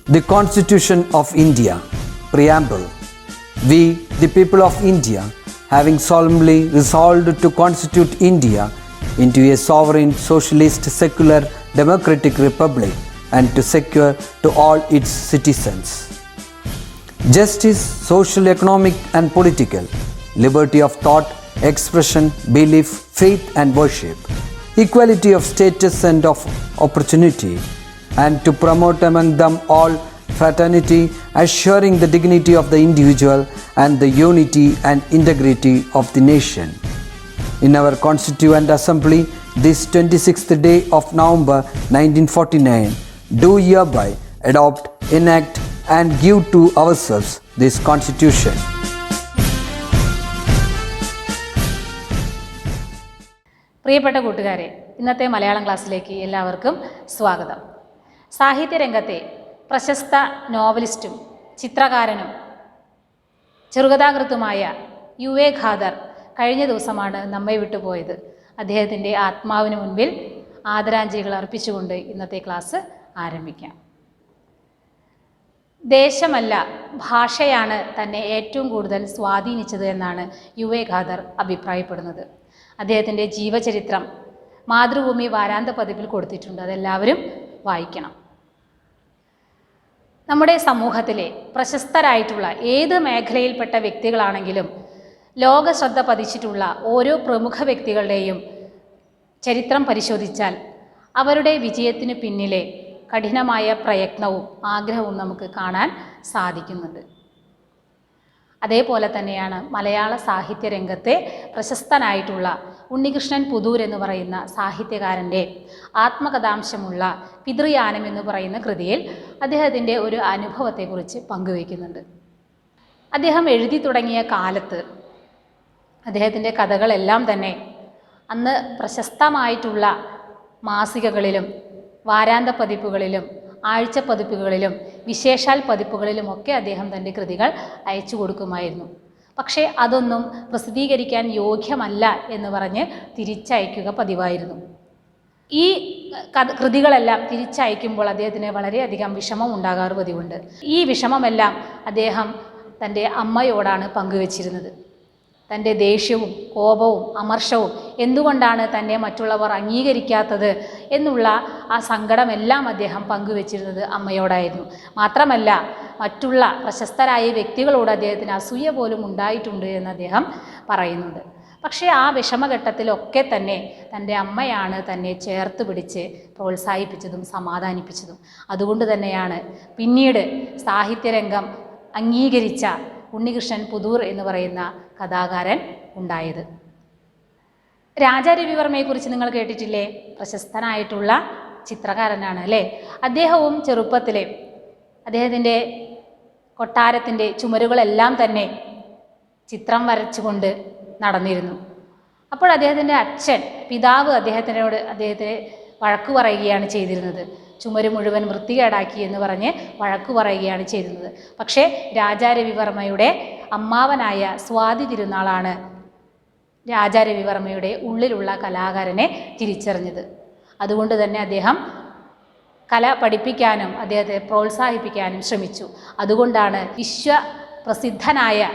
The Constitution of India, Preamble. We, the people of India, having solemnly resolved to constitute India into a sovereign, socialist, secular, democratic republic and to secure to all its citizens justice, social, economic and political, liberty of thought, expression, belief, faith and worship, equality of status and of opportunity, and to promote among them all fraternity, assuring the dignity of the individual and the unity and integrity of the nation. In our Constituent Assembly, this 26th day of November 1949, do hereby adopt, enact and give to ourselves this Constitution. പ്രിയപ്പെട്ട കൂട്ടുകാരെ, ഇന്നത്തെ മലയാളം ക്ലാസ്സിലേക്ക് എല്ലാവർക്കും സ്വാഗതം. സാഹിത്യരംഗത്തെ പ്രശസ്ത നോവലിസ്റ്റും ചിത്രകാരനും ചെറുകഥാകൃത്തുമായ യു.എ. ഖാദർ കഴിഞ്ഞ ദിവസമാണ് നമ്മെ വിട്ടുപോയത്. അദ്ദേഹത്തിൻ്റെ ആത്മാവിന് മുൻപിൽ ആദരാഞ്ജലികൾ അർപ്പിച്ചുകൊണ്ട് ഇന്നത്തെ ക്ലാസ് ആരംഭിക്കാം. ദേശമല്ല, ഭാഷയാണ് തന്നെ ഏറ്റവും കൂടുതൽ സ്വാധീനിച്ചത് എന്നാണ് യു.എ. ഖാദർ അഭിപ്രായപ്പെടുന്നത്. അദ്ദേഹത്തിൻ്റെ ജീവചരിത്രം മാതൃഭൂമി വാരാന്ത പതിപ്പിൽ കൊടുത്തിട്ടുണ്ട്. അതെല്ലാവരും വായിക്കണം. നമ്മുടെ സമൂഹത്തിലെ പ്രശസ്തരായിട്ടുള്ള ഏത് മേഖലയിൽപ്പെട്ട വ്യക്തികളാണെങ്കിലും ലോക ശ്രദ്ധ പതിച്ചിട്ടുള്ള ഓരോ പ്രമുഖ വ്യക്തികളുടെയും ചരിത്രം പരിശോധിച്ചാൽ അവരുടെ വിജയത്തിന് പിന്നിലെ കഠിനമായ പ്രയത്നവും ആഗ്രഹവും നമുക്ക് കാണാൻ സാധിക്കുന്നുണ്ട്. അതേപോലെ തന്നെയാണ് മലയാള സാഹിത്യ രംഗത്തെ പ്രശസ്തനായിട്ടുള്ള ഉണ്ണികൃഷ്ണൻ പുതൂർ എന്ന് പറയുന്ന സാഹിത്യകാരൻ്റെ ആത്മകഥാംശമുള്ള പിതൃയാനം എന്ന് പറയുന്ന കൃതിയിൽ അദ്ദേഹത്തിൻ്റെ ഒരു അനുഭവത്തെക്കുറിച്ച് പങ്കുവയ്ക്കുന്നുണ്ട്. അദ്ദേഹം എഴുതി തുടങ്ങിയ കാലത്ത് അദ്ദേഹത്തിൻ്റെ കഥകളെല്ലാം തന്നെ അന്ന് പ്രശസ്തമായിട്ടുള്ള മാസികകളിലും വാരാന്ത പതിപ്പുകളിലും ആഴ്ച പതിപ്പുകളിലും വിശേഷാൽ പതിപ്പുകളിലുമൊക്കെ അദ്ദേഹം തൻ്റെ കൃതികൾ അയച്ചു കൊടുക്കുമായിരുന്നു. പക്ഷേ അതൊന്നും പ്രസിദ്ധീകരിക്കാൻ യോഗ്യമല്ല എന്ന് പറഞ്ഞ് തിരിച്ചയക്കുക പതിവായിരുന്നു. ഈ കൃതികളെല്ലാം തിരിച്ചയക്കുമ്പോൾ അദ്ദേഹത്തിന് വളരെയധികം വിഷമം ഉണ്ടാകാറ് പതിവുണ്ട്. ഈ വിഷമമെല്ലാം അദ്ദേഹം തൻ്റെ അമ്മയോടാണ് പങ്കുവച്ചിരുന്നത്. തൻ്റെ ദേഷ്യവും കോപവും അമർഷവും എന്തുകൊണ്ടാണ് തന്നെ മറ്റുള്ളവർ അംഗീകരിക്കാത്തത് എന്നുള്ള ആ സങ്കടമെല്ലാം അദ്ദേഹം പങ്കുവച്ചിരുന്നത് അമ്മയോടായിരുന്നു. മാത്രമല്ല, മറ്റുള്ള പ്രശസ്തരായ വ്യക്തികളോട് അദ്ദേഹത്തിന് അസൂയ പോലും ഉണ്ടായിട്ടുണ്ട് എന്ന് അദ്ദേഹം പറയുന്നുണ്ട്. പക്ഷേ ആ വിഷമഘട്ടത്തിലൊക്കെ തന്നെ തൻ്റെ അമ്മയാണ് തന്നെ ചേർത്ത് പിടിച്ച് പ്രോത്സാഹിപ്പിച്ചതും സമാധാനിപ്പിച്ചതും. അതുകൊണ്ട് തന്നെയാണ് പിന്നീട് സാഹിത്യരംഗം അംഗീകരിച്ച ഉണ്ണികൃഷ്ണൻ പുതൂർ എന്ന് പറയുന്ന കഥാകാരൻ ഉണ്ടായത്. രാജാ രവിവർമ്മയെക്കുറിച്ച് നിങ്ങൾ കേട്ടിട്ടില്ലേ? പ്രശസ്തനായിട്ടുള്ള ചിത്രകാരനാണ് അല്ലേ? അദ്ദേഹവും ചെറുപ്പത്തിലെ അദ്ദേഹത്തിൻ്റെ കൊട്ടാരത്തിൻ്റെ ചുമരുകളെല്ലാം തന്നെ ചിത്രം വരച്ചുകൊണ്ട് നടന്നിരുന്നു. അപ്പോൾ അദ്ദേഹത്തിൻ്റെ പിതാവ് അദ്ദേഹത്തെ വഴക്കു പറയുകയാണ് ചെയ്തിരുന്നത്. ചുമര് മുഴുവൻ വൃത്തികേടാക്കി എന്ന് പറഞ്ഞ് വഴക്കു പറയുകയാണ് ചെയ്തിരുന്നത്. പക്ഷേ രാജാ രവിവർമ്മയുടെ അമ്മാവനായ സ്വാതി തിരുനാളാണ് രാജാ രവിവർമ്മയുടെ ഉള്ളിലുള്ള കലാകാരനെ തിരിച്ചറിഞ്ഞത്. അതുകൊണ്ട് തന്നെ അദ്ദേഹം കല പഠിപ്പിക്കാനും അദ്ദേഹത്തെ പ്രോത്സാഹിപ്പിക്കാനും ശ്രമിച്ചു. അതുകൊണ്ടാണ് വിശ്വപ്രസിദ്ധനായ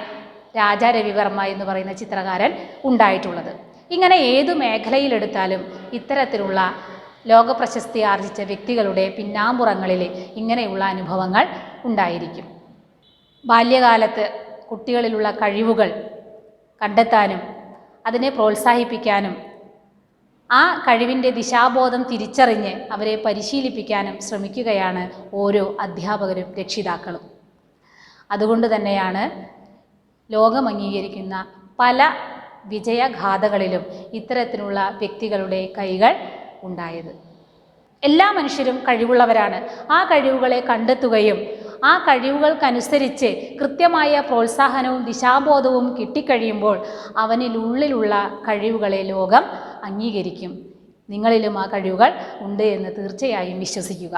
രാജാ രവിവർമ്മ എന്ന് പറയുന്ന ചിത്രകാരൻ ഉണ്ടായിട്ടുള്ളത്. ഇങ്ങനെ ഏതു മേഖലയിലെടുത്താലും ഇത്തരത്തിലുള്ള ലോകപ്രശസ്തി ആർജിച്ച വ്യക്തികളുടെ പിന്നാമ്പുറങ്ങളിൽ ഇങ്ങനെയുള്ള അനുഭവങ്ങൾ ഉണ്ടായിരിക്കും. ബാല്യകാലത്ത് കുട്ടികളിലുള്ള കഴിവുകൾ കണ്ടെത്താനും അതിനെ പ്രോത്സാഹിപ്പിക്കാനും ആ കഴിവിൻ്റെ ദിശാബോധം തിരിച്ചറിഞ്ഞ് അവരെ പരിശീലിപ്പിക്കാനും ശ്രമിക്കുകയാണ് ഓരോ അധ്യാപകരും രക്ഷിതാക്കളും. അതുകൊണ്ട് തന്നെയാണ് ലോകം അംഗീകരിക്കുന്ന പല വിജയഗാഥകളിലും ഇത്തരത്തിലുള്ള വ്യക്തികളുടെ കൈകൾ ഉണ്ടായത്. എല്ലാ മനുഷ്യരും കഴിവുള്ളവരാണ്. ആ കഴിവുകളെ കണ്ടെത്തുകയും ആ കഴിവുകൾക്കനുസരിച്ച് കൃത്യമായ പ്രോത്സാഹനവും ദിശാബോധവും കിട്ടിക്കഴിയുമ്പോൾ അവനിലുള്ളിലുള്ള കഴിവുകളെ ലോകം അംഗീകരിക്കും. നിങ്ങളിലും ആ കഴിവുകൾ ഉണ്ട് എന്ന് തീർച്ചയായും വിശ്വസിക്കുക.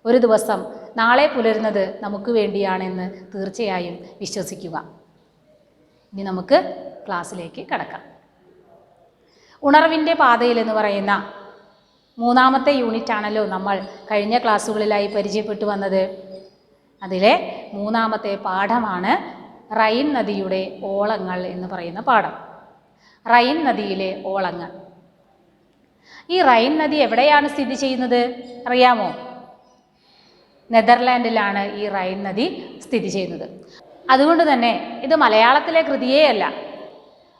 ഒരു ദിവസം നാളെ പുലരുന്നത് നമുക്ക് വേണ്ടിയാണെന്ന് തീർച്ചയായും വിശ്വസിക്കുക. ഇനി നമുക്ക് ക്ലാസ്സിലേക്ക് കടക്കാം. ഉണർവിൻ്റെ പാതയിൽ എന്ന് പറയുന്ന മൂന്നാമത്തെ യൂണിറ്റാണല്ലോ നമ്മൾ കഴിഞ്ഞ ക്ലാസ്സുകളിലായി പരിചയപ്പെട്ടു വന്നത്. അതിലെ മൂന്നാമത്തെ പാഠമാണ് റൈൻ നദിയുടെ ഓളങ്ങൾ എന്ന് പറയുന്ന പാഠം. റൈൻ നദിയിലെ ഓളങ്ങൾ. ഈ റൈൻ നദി എവിടെയാണ് സ്ഥിതി ചെയ്യുന്നത് അറിയാമോ? നെതർലാൻഡിലാണ് ഈ റൈൻ നദി സ്ഥിതി ചെയ്യുന്നത്. അതുകൊണ്ട് തന്നെ ഇത് മലയാളത്തിലെ കൃതിയേ അല്ല.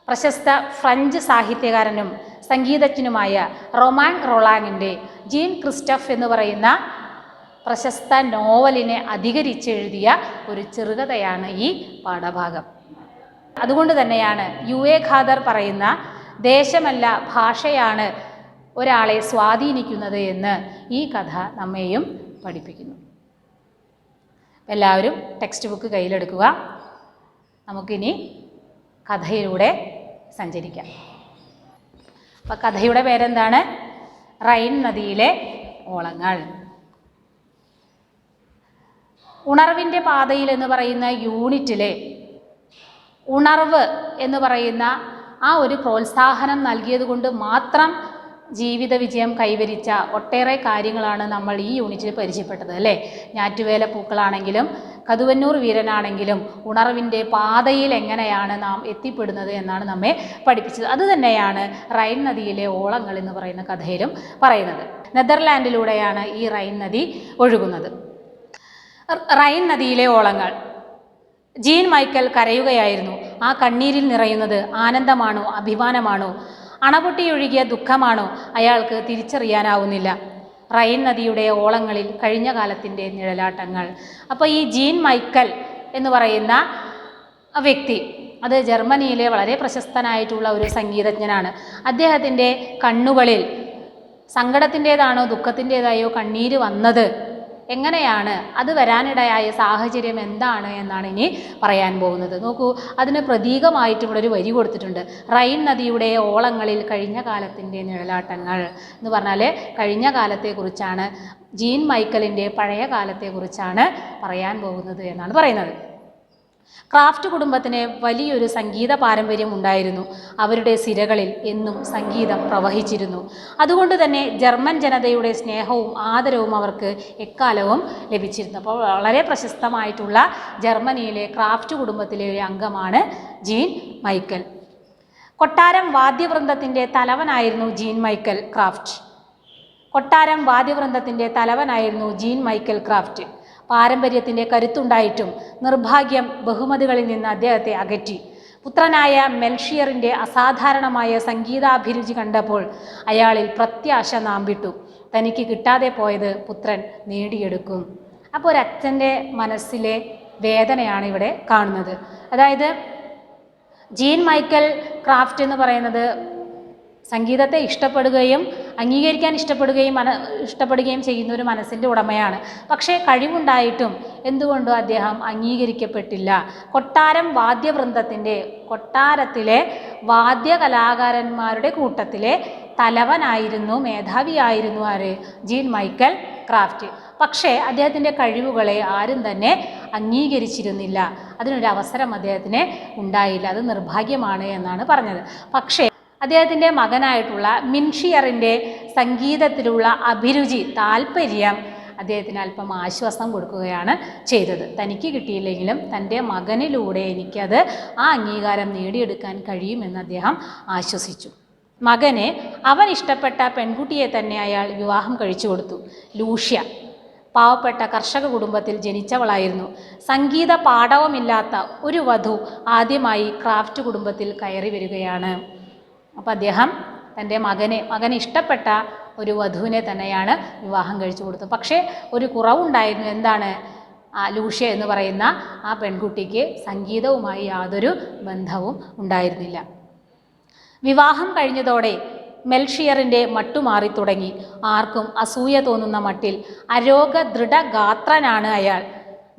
പ്രശസ്ത ഫ്രഞ്ച് സാഹിത്യകാരനും സംഗീതജ്ഞനുമായ റൊമാൻ റൊളാങ്ങിൻ്റെ ജീൻ ക്രിസ്റ്റഫ് എന്ന് പറയുന്ന പ്രശസ്ത നോവലിനെ അധികരിച്ച് എഴുതിയ ഒരു ചെറുകഥയാണ് ഈ പാഠഭാഗം. അതുകൊണ്ട് തന്നെയാണ് യു.എ. ഖാദർ പറയുന്ന ദേശമല്ല ഭാഷയാണ് ഒരാളെ സ്വാധീനിക്കുന്നത് എന്ന് ഈ കഥ നമ്മെയും പഠിപ്പിക്കുന്നു. എല്ലാവരും ടെക്സ്റ്റ് ബുക്ക് കയ്യിലെടുക്കുക. നമുക്കിനി കഥയിലൂടെ സഞ്ചരിക്കാം. അപ്പം കഥയുടെ പേരെന്താണ്? റൈൻ നദിയിലെ ഓളങ്ങൾ. ഉണർവിൻ്റെ പാതയിൽ എന്ന് പറയുന്ന യൂണിറ്റിലെ ഉണർവ് എന്ന് പറയുന്ന ആ ഒരു പ്രോത്സാഹനം നൽകിയത് കൊണ്ട് മാത്രം ജീവിത വിജയം കൈവരിച്ച ഒട്ടേറെ കാര്യങ്ങളാണ് നമ്മൾ ഈ യൂണിറ്റിൽ പരിചയപ്പെട്ടത് അല്ലേ. ഞാറ്റുവേല പൂക്കളാണെങ്കിലും കതുവന്നൂർ വീരനാണെങ്കിലും ഉണർവിൻ്റെ പാതയിൽ എങ്ങനെയാണ് നാം എത്തിപ്പെടുന്നത് എന്നാണ് നമ്മെ പഠിപ്പിച്ചത്. അതുതന്നെയാണ് റൈൻ നദിയിലെ ഓളങ്ങൾ എന്ന് പറയുന്ന കഥയിലും പറയുന്നത്. നെതർലാൻഡിലൂടെയാണ് ഈ റൈൻ നദി ഒഴുകുന്നത്. റൈൻ നദിയിലെ ഓളങ്ങൾ. Gene Michael കരയുകയായിരുന്നു. ആ കണ്ണീരിൽ നിറയുന്നത് ആനന്ദമാണോ അഭിമാനമാണോ അണപൊട്ടിയൊഴുകിയ ദുഃഖമാണോ അയാൾക്ക് തിരിച്ചറിയാനാവുന്നില്ല. റൈൻ നദിയുടെ ഓളങ്ങളിൽ കഴിഞ്ഞ കാലത്തിൻ്റെ നിഴലാട്ടങ്ങൾ. അപ്പോൾ ഈ ജീൻ മൈക്കൽ എന്ന് പറയുന്ന വ്യക്തി അത് ജർമ്മനിയിലെ വളരെ പ്രശസ്തനായിട്ടുള്ള ഒരു സംഗീതജ്ഞനാണ്. അദ്ദേഹത്തിൻ്റെ കണ്ണുകളിൽ സങ്കടത്തിൻ്റേതാണോ ദുഃഖത്തിൻ്റേതായോ കണ്ണീര് വന്നത് എങ്ങനെയാണ്, അത് വരാനിടയായ സാഹചര്യം എന്താണ് എന്നാണ് ഇനി പറയാൻ പോകുന്നത്. നോക്കൂ, അതിന് പ്രതീകമായിട്ട് ഇവിടെ ഒരു വരി കൊടുത്തിട്ടുണ്ട്. റൈൻ നദിയുടെ ഓളങ്ങളിൽ കഴിഞ്ഞ കാലത്തിൻ്റെ നിഴലാട്ടങ്ങൾ എന്ന് പറഞ്ഞാൽ കഴിഞ്ഞ കാലത്തെക്കുറിച്ചാണ്, ജീൻ മൈക്കലിൻ്റെ പഴയ കാലത്തെക്കുറിച്ചാണ് പറയാൻ പോകുന്നത് എന്നാണ് പറയുന്നത്. ക്രാഫ്റ്റ് കുടുംബത്തിന് വലിയൊരു സംഗീത പാരമ്പര്യം ഉണ്ടായിരുന്നു. അവരുടെ സിരകളിൽ എന്നും സംഗീതം പ്രവഹിച്ചിരുന്നു. അതുകൊണ്ട് തന്നെ ജർമ്മൻ ജനതയുടെ സ്നേഹവും ആദരവും അവർക്ക് എക്കാലവും ലഭിച്ചിരുന്നു. അപ്പോൾ വളരെ പ്രശസ്തമായിട്ടുള്ള ജർമ്മനിയിലെ ക്രാഫ്റ്റ് കുടുംബത്തിലെ ഒരു അംഗമാണ് ജീൻ മൈക്കൽ. കൊട്ടാരം വാദ്യവൃന്ദത്തിൻ്റെ തലവനായിരുന്നു ജീൻ മൈക്കൽ ക്രാഫ്റ്റ്. കൊട്ടാരം വാദ്യവൃന്ദത്തിൻ്റെ തലവനായിരുന്നു ജീൻ മൈക്കൽ ക്രാഫ്റ്റ്. പാരമ്പര്യത്തിൻ്റെ കരുത്തുണ്ടായിട്ടും നിർഭാഗ്യം ബഹുമതികളിൽ നിന്ന് അദ്ദേഹത്തെ അകറ്റി. പുത്രനായ മെൽഷിയറിൻ്റെ അസാധാരണമായ സംഗീതാഭിരുചി കണ്ടപ്പോൾ അയാളിൽ പ്രത്യാശ നാമ്പിട്ടു. തനിക്ക് കിട്ടാതെ പോയത് പുത്രൻ നേടിയെടുക്കും. അപ്പോൾ ഒരച്ഛൻ്റെ മനസ്സിലെ വേദനയാണ് ഇവിടെ കാണുന്നത്. അതായത് ജീൻ മൈക്കൽ ക്രാഫ്റ്റ് എന്ന് പറയുന്നത് സംഗീതത്തെ ഇഷ്ടപ്പെടുകയും അംഗീകരിക്കാൻ ഇഷ്ടപ്പെടുകയും ചെയ്യുന്ന ഒരു മനസ്സിൻ്റെ ഉടമയാണ്. പക്ഷേ കഴിവുണ്ടായിട്ടും എന്തുകൊണ്ടോ അദ്ദേഹം അംഗീകരിക്കപ്പെട്ടില്ല. കൊട്ടാരത്തിലെ വാദ്യകലാകാരന്മാരുടെ കൂട്ടത്തിലെ തലവനായിരുന്നു, മേധാവിയായിരുന്നു ആര്? Jean Michael Kraft. പക്ഷേ അദ്ദേഹത്തിൻ്റെ കഴിവുകളെ ആരും തന്നെ അംഗീകരിച്ചിരുന്നില്ല. അതിനൊരു അവസരം അദ്ദേഹത്തിന് ഉണ്ടായില്ല. അത് നിർഭാഗ്യമാണ് എന്നാണ് പറഞ്ഞത്. പക്ഷേ അദ്ദേഹത്തിൻ്റെ മകനായിട്ടുള്ള മിൻഷിയറിൻ്റെ സംഗീതത്തിലുള്ള അഭിരുചി, താല്പര്യം അദ്ദേഹത്തിന് അല്പം ആശ്വാസം കൊടുക്കുകയാണ് ചെയ്തത്. തനിക്ക് കിട്ടിയില്ലെങ്കിലും തൻ്റെ മകനിലൂടെ എനിക്കത് ആ അംഗീകാരം നേടിയെടുക്കാൻ കഴിയുമെന്ന് അദ്ദേഹം ആശ്വസിച്ചു. മകന് അവൻ ഇഷ്ടപ്പെട്ട പെൺകുട്ടിയെ തന്നെ അയാൾ വിവാഹം കഴിച്ചു കൊടുത്തു. ലൂഷ്യ പാവപ്പെട്ട കർഷക കുടുംബത്തിൽ ജനിച്ചവളായിരുന്നു. സംഗീത പാഠവുമില്ലാത്ത ഒരു വധു ആദ്യമായി ക്രാഫ്റ്റ് കുടുംബത്തിൽ കയറി വരികയാണ്. അപ്പോൾ അദ്ദേഹം തൻ്റെ മകന് ഇഷ്ടപ്പെട്ട ഒരു വധുവിനെ തന്നെയാണ് വിവാഹം കഴിച്ചു കൊടുത്തത്. പക്ഷേ ഒരു കുറവുണ്ടായിരുന്നു. എന്താണ്? ലൂഷ്യ എന്ന് പറയുന്ന ആ പെൺകുട്ടിക്ക് സംഗീതവുമായി യാതൊരു ബന്ധവും ഉണ്ടായിരുന്നില്ല. വിവാഹം കഴിഞ്ഞതോടെ മെൽഷിയറിൻ്റെ മട്ടുമാറി തുടങ്ങി. ആർക്കും അസൂയ തോന്നുന്ന മട്ടിൽ അരോഗ ദൃഢഗാത്രനാണ് അയാൾ.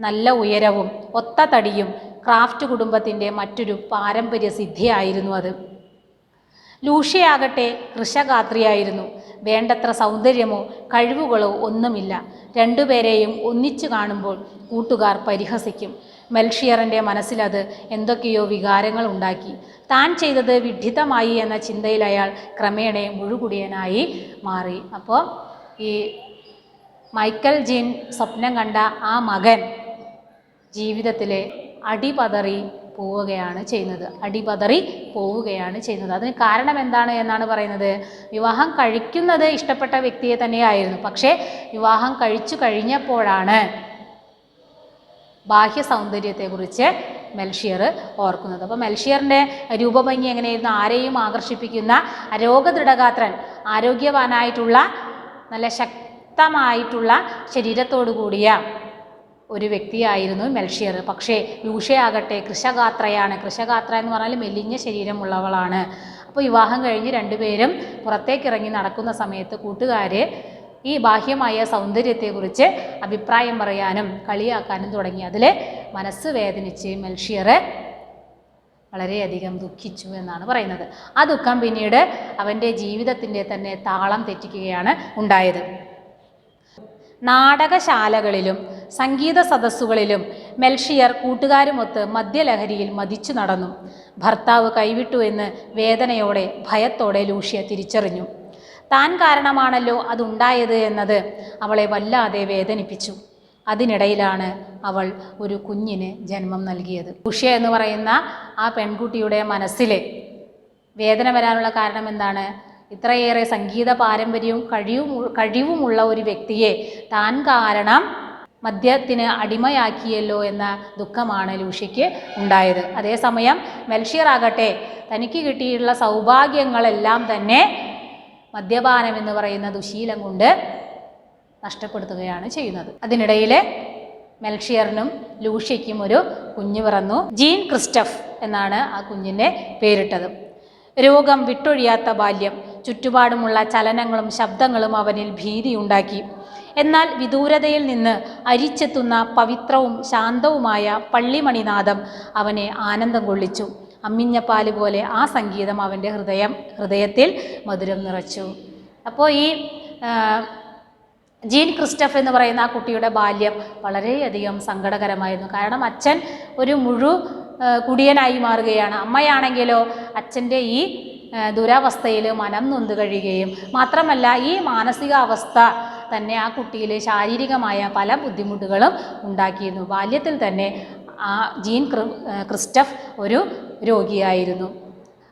നല്ല ഉയരവും ഒത്ത തടിയും ക്രാഫ്റ്റ് കുടുംബത്തിൻ്റെ മറ്റൊരു പാരമ്പര്യ സിദ്ധിയായിരുന്നു അത്. ലൂഷ്യയാകട്ടെ കൃശഗാത്രിയായിരുന്നു. വേണ്ടത്ര സൗന്ദര്യമോ കഴിവുകളോ ഒന്നുമില്ല. രണ്ടുപേരെയും ഒന്നിച്ചു കാണുമ്പോൾ കൂട്ടുകാർ പരിഹസിക്കും. മെൽഷിയറിൻ്റെ മനസ്സിലത് എന്തൊക്കെയോ വികാരങ്ങൾ ഉണ്ടാക്കി. താൻ ചെയ്തത് വിഡ്ഢിത്തമായി എന്ന ചിന്തയിൽ അയാൾ ക്രമേണ മുഴുകുടിയനായി മാറി. അപ്പോൾ ഈ മൈക്കൽ ജീൻ സ്വപ്നം കണ്ട ആ മകൻ ജീവിതത്തിലെ അടിപതറി പോവുകയാണ് ചെയ്യുന്നത്. അതിന് കാരണം എന്താണ് എന്നാണ് പറയുന്നത്. വിവാഹം കഴിക്കുന്നത് ഇഷ്ടപ്പെട്ട വ്യക്തിയെ തന്നെയായിരുന്നു. പക്ഷേ വിവാഹം കഴിച്ചു കഴിഞ്ഞപ്പോഴാണ് ബാഹ്യ സൗന്ദര്യത്തെക്കുറിച്ച് മെൽഷിയർ ഓർക്കുന്നത്. അപ്പോൾ മെൽഷിയറിൻ്റെ രൂപഭംഗി എങ്ങനെയായിരുന്നു? ആരെയും ആകർഷിപ്പിക്കുന്ന രോഗദൃഢഗാത്രൻ, ആരോഗ്യവാനായിട്ടുള്ള നല്ല ശക്തമായിട്ടുള്ള ശരീരത്തോടു കൂടിയ ഒരു വ്യക്തിയായിരുന്നു മെൽഷിയർ. പക്ഷേ ലൂഷ്യയാകട്ടെ കൃശഗാത്രയാണ്. കൃശഗാത്ര എന്ന് പറഞ്ഞാൽ മെലിഞ്ഞ ശരീരമുള്ളവളാണ്. അപ്പോൾ വിവാഹം കഴിഞ്ഞ് രണ്ടുപേരും പുറത്തേക്കിറങ്ങി നടക്കുന്ന സമയത്ത് കൂട്ടുകാർ ഈ ബാഹ്യമായ സൗന്ദര്യത്തെക്കുറിച്ച് അഭിപ്രായം പറയാനും കളിയാക്കാനും തുടങ്ങി. അതിൽ മനസ്സ് വേദനിച്ച് മെൽഷിയർ വളരെയധികം ദുഃഖിച്ചു എന്നാണ് പറയുന്നത്. ആ ദുഃഖം പിന്നീട് അവൻ്റെ ജീവിതത്തിൻ്റെ തന്നെ താളം തെറ്റിക്കുകയാണ് ഉണ്ടായത്. നാടകശാലകളിലും സംഗീത സദസ്സുകളിലും മെൽഷിയർ കൂട്ടുകാരുമൊത്ത് മദ്യലഹരിയിൽ മതിച്ചു നടന്നു. ഭർത്താവ് കൈവിട്ടു എന്ന് വേദനയോടെ ഭയത്തോടെ ലൂഷ്യ തിരിച്ചറിഞ്ഞു. താൻ കാരണമാണല്ലോ അതുണ്ടായത് എന്നത് അവളെ വല്ലാതെ വേദനിപ്പിച്ചു. അതിനിടയിലാണ് അവൾ ഒരു കുഞ്ഞിന് ജന്മം നൽകിയത്. ലൂഷ്യ എന്ന് പറയുന്ന ആ പെൺകുട്ടിയുടെ മനസ്സിൽ വേദന വരാനുള്ള കാരണം എന്താണ്? ഇത്രയേറെ സംഗീത പാരമ്പര്യവും കഴിവുമുള്ള ഒരു വ്യക്തിയെ താൻ കാരണം മദ്യത്തിന് അടിമയാക്കിയല്ലോ എന്ന ദുഃഖമാണ് ലൂഷ്യയ്ക്ക് ഉണ്ടായത്. അതേസമയം മെൽഷിയർ ആകട്ടെ തനിക്ക് കിട്ടിയിട്ടുള്ള സൗഭാഗ്യങ്ങളെല്ലാം തന്നെ മദ്യപാനം എന്ന് പറയുന്ന ദുശീലം കൊണ്ട് നഷ്ടപ്പെടുത്തുകയാണ് ചെയ്യുന്നത്. അതിനിടയിൽ മെൽഷിയറിനും ലൂഷ്യയ്ക്കും ഒരു കുഞ്ഞ് പിറന്നു. ജീൻ ക്രിസ്റ്റഫ് എന്നാണ് ആ കുഞ്ഞിൻ്റെ പേരിട്ടത്. രോഗം വിട്ടൊഴിയാത്ത ബാല്യം, ചുറ്റുപാടുമുള്ള ചലനങ്ങളും ശബ്ദങ്ങളും അവനിൽ ഭീതിയുണ്ടാക്കി. എന്നാൽ വിദൂരതയിൽ നിന്ന് അരിച്ചെത്തുന്ന പവിത്രവും ശാന്തവുമായ പള്ളിമണിനാദം അവനെ ആനന്ദം കൊള്ളിച്ചു. അമ്മിഞ്ഞപ്പാല് പോലെ ആ സംഗീതം അവൻ്റെ ഹൃദയത്തിൽ മധുരം നിറച്ചു. അപ്പോൾ ഈ ജീൻ ക്രിസ്റ്റഫ് എന്ന് പറയുന്ന ആ കുട്ടിയുടെ ബാല്യം വളരെയധികം സങ്കടകരമായിരുന്നു. കാരണം അച്ഛൻ ഒരു കുടിയനായി മാറുകയാണ്. അമ്മയാണെങ്കിലോ അച്ഛൻ്റെ ഈ ദുരവസ്ഥയിൽ മനം നൊന്ത് കഴിയുകയും മാത്രമല്ല ഈ മാനസികാവസ്ഥ തന്നെ ആ കുട്ടിയിൽ ശാരീരികമായ പല ബുദ്ധിമുട്ടുകളും ഉണ്ടാക്കിയിരുന്നു. ബാല്യത്തിൽ തന്നെ ആ ജീൻ ക്രിസ്റ്റഫ് ഒരു രോഗിയായിരുന്നു.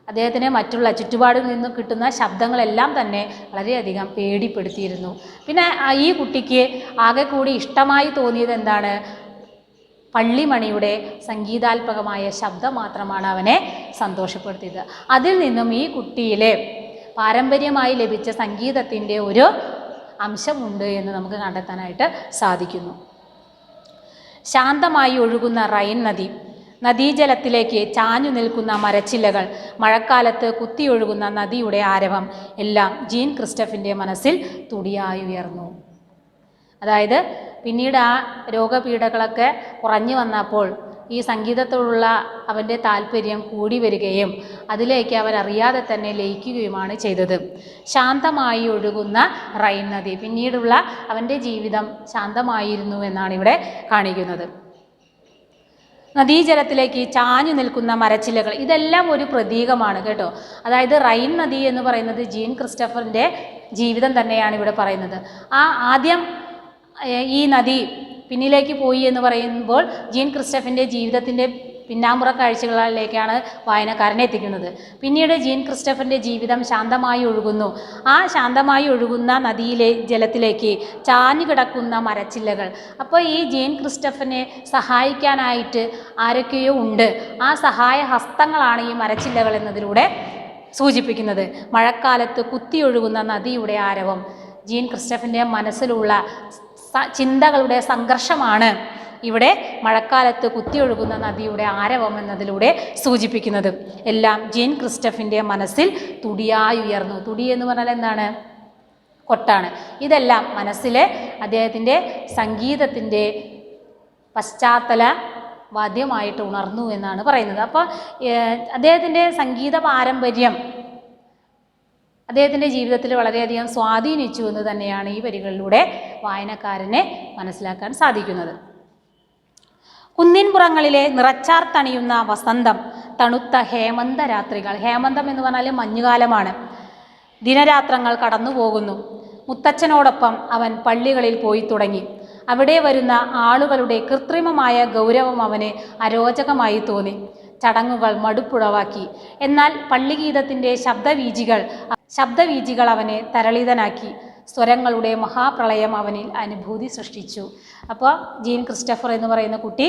അദ്ദേഹത്തിന് മറ്റുള്ള ചുറ്റുപാടിൽ നിന്ന് കിട്ടുന്ന ശബ്ദങ്ങളെല്ലാം തന്നെ വളരെയധികം പേടിപ്പെടുത്തിയിരുന്നു. പിന്നെ ഈ കുട്ടിക്ക് ആകെ കൂടി ഇഷ്ടമായി തോന്നിയത് എന്താണ്? പള്ളിമണിയുടെ സംഗീതാത്മകമായ ശബ്ദം മാത്രമാണ് അവനെ സന്തോഷപ്പെടുത്തിയത്. അതിൽ നിന്നും ഈ കുട്ടിയിലെ പാരമ്പര്യമായി ലഭിച്ച സംഗീതത്തിൻ്റെ ഒരു അംശമുണ്ട് എന്ന് നമുക്ക് കണ്ടെത്താനായിട്ട് സാധിക്കുന്നു. ശാന്തമായി ഒഴുകുന്ന റൈൻ നദി, നദീജലത്തിലേക്ക് ചാഞ്ഞു നിൽക്കുന്ന മരച്ചില്ലകൾ, മഴക്കാലത്ത് കുത്തിയൊഴുകുന്ന നദിയുടെ ആരവം എല്ലാം ജീൻ ക്രിസ്റ്റഫിൻ്റെ മനസ്സിൽ തുടിയായി ഉയർന്നു. അതായത് പിന്നീട് ആ രോഗപീഠകളൊക്കെ കുറഞ്ഞു വന്നപ്പോൾ ഈ സംഗീതത്തോടുള്ള അവൻ്റെ താല്പര്യം കൂടി വരികയും അതിലേക്ക് അവൻ അറിയാതെ തന്നെ ലയിക്കുകയുമാണ് ചെയ്തത്. ശാന്തമായി ഒഴുകുന്ന റൈൻ നദി, പിന്നീടുള്ള അവൻ്റെ ജീവിതം ശാന്തമായിരുന്നു എന്നാണ് ഇവിടെ കാണിക്കുന്നത്. നദീജലത്തിലേക്ക് ചാഞ്ഞു നിൽക്കുന്ന മരച്ചില്ലകൾ, ഇതെല്ലാം ഒരു പ്രതീകമാണ് കേട്ടോ. അതായത് റൈൻ നദി എന്ന് പറയുന്നത് ജീൻ ക്രിസ്റ്റഫറിൻ്റെ ജീവിതം തന്നെയാണ് ഇവിടെ പറയുന്നത്. ആദ്യം ഈ നദി പിന്നിലേക്ക് പോയി എന്ന് പറയുമ്പോൾ ജീൻ ക്രിസ്റ്റഫിൻ്റെ ജീവിതത്തിൻ്റെ പിന്നാമ്പുറ കാഴ്ചകളിലേക്കാണ് വായനക്കാരനെ എത്തിക്കുന്നത്. പിന്നീട് ജീൻ ക്രിസ്റ്റഫിൻ്റെ ജീവിതം ശാന്തമായി ഒഴുകുന്നു. ആ ശാന്തമായി ഒഴുകുന്ന നദിയിലെ ജലത്തിലേക്ക് ചാഞ്ഞു കിടക്കുന്ന മരച്ചില്ലകൾ. അപ്പോൾ ഈ ജീൻ ക്രിസ്റ്റഫിനെ സഹായിക്കാനായിട്ട് ആരൊക്കെയോ ഉണ്ട്. ആ സഹായ ഹസ്തങ്ങളാണ് ഈ മരച്ചില്ലകൾ എന്നതിലൂടെ സൂചിപ്പിക്കുന്നത്. മഴക്കാലത്ത് കുത്തിയൊഴുകുന്ന നദിയുടെ ആരവം, ജീൻ ക്രിസ്റ്റഫിൻ്റെ മനസ്സിലുള്ള ചിന്തകളുടെ സംഘർഷമാണ് ഇവിടെ മഴക്കാലത്ത് കുത്തിയൊഴുകുന്ന നദിയുടെ ആരവം എന്നതിലൂടെ സൂചിപ്പിക്കുന്നത്. എല്ലാം ജീൻ ക്രിസ്റ്റഫിൻ്റെ മനസ്സിൽ തുടിയായി ഉയർന്നു. തുടി എന്ന് പറഞ്ഞാൽ എന്താണ്? കൊട്ടാണ്. ഇതെല്ലാം മനസ്സിലെ അദ്ദേഹത്തിൻ്റെ സംഗീതത്തിൻ്റെ പശ്ചാത്തല വാദ്യമായിട്ട് ഉണർന്നു എന്നാണ് പറയുന്നത്. അപ്പോൾ അദ്ദേഹത്തിൻ്റെ സംഗീത പാരമ്പര്യം അദ്ദേഹത്തിൻ്റെ ജീവിതത്തിൽ വളരെയധികം സ്വാധീനിച്ചു എന്ന് തന്നെയാണ് ഈ വരികളിലൂടെ വായനക്കാരനെ മനസ്സിലാക്കാൻ സാധിക്കുന്നത്. കുന്നിൻപുറങ്ങളിലെ നിറച്ചാർത്തണിയുന്ന വസന്തം, തണുത്ത ഹേമന്ത രാത്രികൾ. ഹേമന്തം എന്ന് പറഞ്ഞാൽ മഞ്ഞുകാലമാണ്. ദിനരാത്രങ്ങൾ കടന്നു പോകുന്നു. മുത്തച്ഛനോടൊപ്പം അവൻ പള്ളികളിൽ പോയി തുടങ്ങി. അവിടെ വരുന്ന ആളുകളുടെ കൃത്രിമമായ ഗൗരവം അവന് അരോചകമായി തോന്നി. ചടങ്ങുകൾ മടുപ്പുളവാക്കി. എന്നാൽ പള്ളിഗീതത്തിൻ്റെ ശബ്ദവീജികൾ അവനെ തരളിതനാക്കി. സ്വരങ്ങളുടെ മഹാപ്രളയം അവനിൽ അനുഭൂതി സൃഷ്ടിച്ചു. അപ്പോൾ ജീൻ ക്രിസ്റ്റഫർ എന്ന് പറയുന്ന കുട്ടി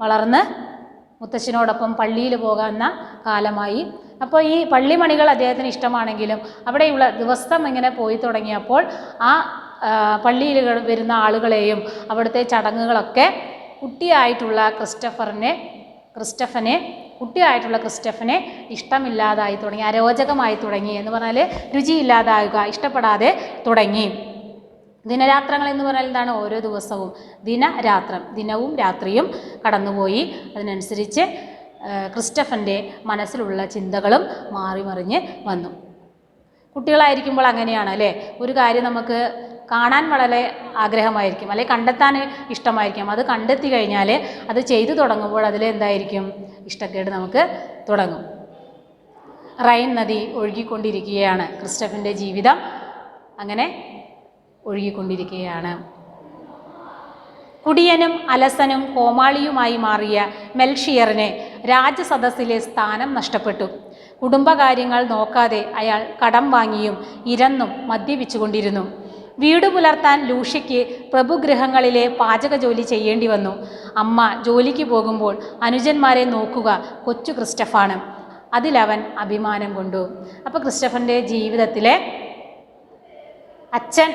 വളർന്ന് മുത്തശ്ശനോടൊപ്പം പള്ളിയിൽ പോകുന്ന കാലമായി. അപ്പോൾ ഈ പള്ളിമണികൾ അദ്ദേഹത്തിന് ഇഷ്ടമാണെങ്കിലും അവിടെയുള്ള ദിവസം ഇങ്ങനെ പോയി തുടങ്ങിയപ്പോൾ ആ പള്ളിയിൽ വരുന്ന ആളുകളെയും അവിടുത്തെ ചടങ്ങുകളൊക്കെ കുട്ടിയായിട്ടുള്ള ക്രിസ്റ്റഫനെ ഇഷ്ടമില്ലാതായി തുടങ്ങി, അരോചകമായി തുടങ്ങി. എന്ന് പറഞ്ഞാൽ രുചിയില്ലാതാവുക, ഇഷ്ടപ്പെടാതെ തുടങ്ങി. ദിനരാത്രങ്ങൾ എന്ന് പറഞ്ഞാൽ എന്താണ്? ഓരോ ദിവസവും ദിനവും രാത്രിയും കടന്നുപോയി. അതിനനുസരിച്ച് ക്രിസ്റ്റഫൻ്റെ മനസ്സിലുള്ള ചിന്തകളും മാറിമറിഞ്ഞ് വന്നു. കുട്ടികളായിരിക്കുമ്പോൾ അങ്ങനെയാണ് അല്ലേ? ഒരു കാര്യം നമുക്ക് കാണാൻ വളരെ ആഗ്രഹമായിരിക്കും, അല്ലെങ്കിൽ കണ്ടെത്താൻ ഇഷ്ടമായിരിക്കും. അത് കണ്ടെത്തി കഴിഞ്ഞാൽ അത് ചെയ്തു തുടങ്ങുമ്പോൾ അതിലെന്തായിരിക്കും? ഇഷ്ടക്കേട് നമുക്ക് തുടങ്ങും. റൈൻ നദി ഒഴുകിക്കൊണ്ടിരിക്കുകയാണ്. ക്രിസ്റ്റഫൻ്റെ ജീവിതം അങ്ങനെ ഒഴുകിക്കൊണ്ടിരിക്കുകയാണ്. കുടിയനും അലസനും കോമാളിയുമായി മാറിയ മെൽഷിയറിന് രാജസദസ്സിലെ സ്ഥാനം നഷ്ടപ്പെട്ടു. കുടുംബകാര്യങ്ങൾ നോക്കാതെ അയാൾ കടം വാങ്ങിയും ഇരന്നും മദ്യപിച്ചുകൊണ്ടിരുന്നു. വീടു പുലർത്താൻ ലൂഷ്യയ്ക്ക് പ്രഭുഗൃഹങ്ങളിലെ പാചക ജോലി ചെയ്യേണ്ടി വന്നു. അമ്മ ജോലിക്ക് പോകുമ്പോൾ അനുജന്മാരെ നോക്കുക കൊച്ചു ക്രിസ്റ്റഫാണ്. അതിലവൻ അഭിമാനം കൊണ്ടു. അപ്പോൾ ക്രിസ്റ്റഫൻ്റെ ജീവിതത്തിലെ അച്ഛൻ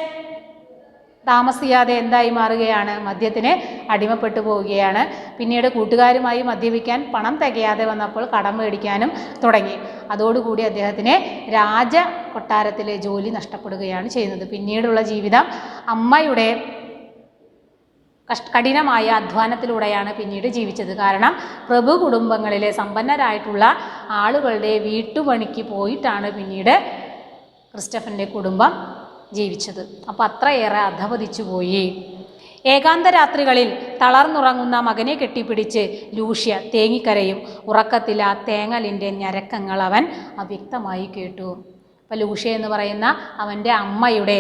താമസിയാതെ എന്തായി മാറുകയാണ്? മദ്യത്തിന് അടിമപ്പെട്ടു പോവുകയാണ്. പിന്നീട് കൂട്ടുകാരുമായി മദ്യപിക്കാൻ പണം തികയാതെ വന്നപ്പോൾ കടം മേടിക്കാനും തുടങ്ങി. അതോടുകൂടി അദ്ദേഹത്തിന് രാജ കൊട്ടാരത്തിലെ ജോലി നഷ്ടപ്പെടുകയാണ് ചെയ്യുന്നത്. പിന്നീടുള്ള ജീവിതം അമ്മയുടെ കഠിനമായ അധ്വാനത്തിലൂടെയാണ് പിന്നീട് ജീവിച്ചത്. കാരണം പ്രഭു കുടുംബങ്ങളിലെ സമ്പന്നരായിട്ടുള്ള ആളുകളുടെ വീട്ടുപണിക്ക് പോയിട്ടാണ് പിന്നീട് ക്രിസ്റ്റഫൻ്റെ കുടുംബം ജീവിച്ചത്. അപ്പോൾ അത്രയേറെ അധപതിച്ചു പോയി. ഏകാന്ത രാത്രികളിൽ തളർന്നുറങ്ങുന്ന മകനെ കെട്ടിപ്പിടിച്ച് ലൂഷ്യ തേങ്ങിക്കരയും. ഉറക്കത്തിൽ ആ തേങ്ങലിൻ്റെ ഞരക്കങ്ങൾ അവൻ അവ്യക്തമായി കേട്ടു. അപ്പോൾ ലൂഷ്യ എന്ന് പറയുന്ന അവൻ്റെ അമ്മയുടെ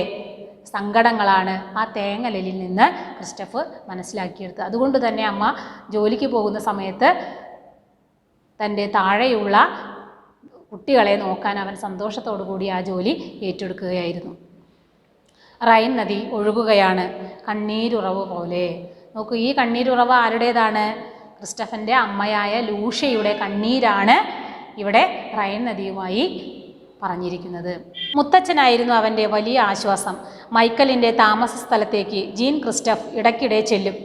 സങ്കടങ്ങളാണ് ആ തേങ്ങലിൽ നിന്ന് ക്രിസ്റ്റഫ് മനസ്സിലാക്കിയെടുത്തത്. അതുകൊണ്ട് തന്നെ അമ്മ ജോലിക്ക് പോകുന്ന സമയത്ത് തൻ്റെ താഴെയുള്ള കുട്ടികളെ നോക്കാൻ അവൻ സന്തോഷത്തോടു കൂടി ആ ജോലി ഏറ്റെടുക്കുകയായിരുന്നു. റൈൻ നദി ഒഴുകുകയാണ് കണ്ണീരുറവ് പോലെ. നോക്കൂ, ഈ കണ്ണീരുറവ് ആരുടേതാണ്? ക്രിസ്റ്റഫൻ്റെ അമ്മയായ ലൂഷ്യയുടെ കണ്ണീരാണ് ഇവിടെ റൈൻ നദിയുമായി പറഞ്ഞിരിക്കുന്നത്. മുത്തച്ഛനായിരുന്നു അവൻ്റെ വലിയ ആശ്വാസം. മൈക്കലിൻ്റെ താമസ സ്ഥലത്തേക്ക് ജീൻ ക്രിസ്റ്റഫ് ഇടയ്ക്കിടെ ചെല്ലും.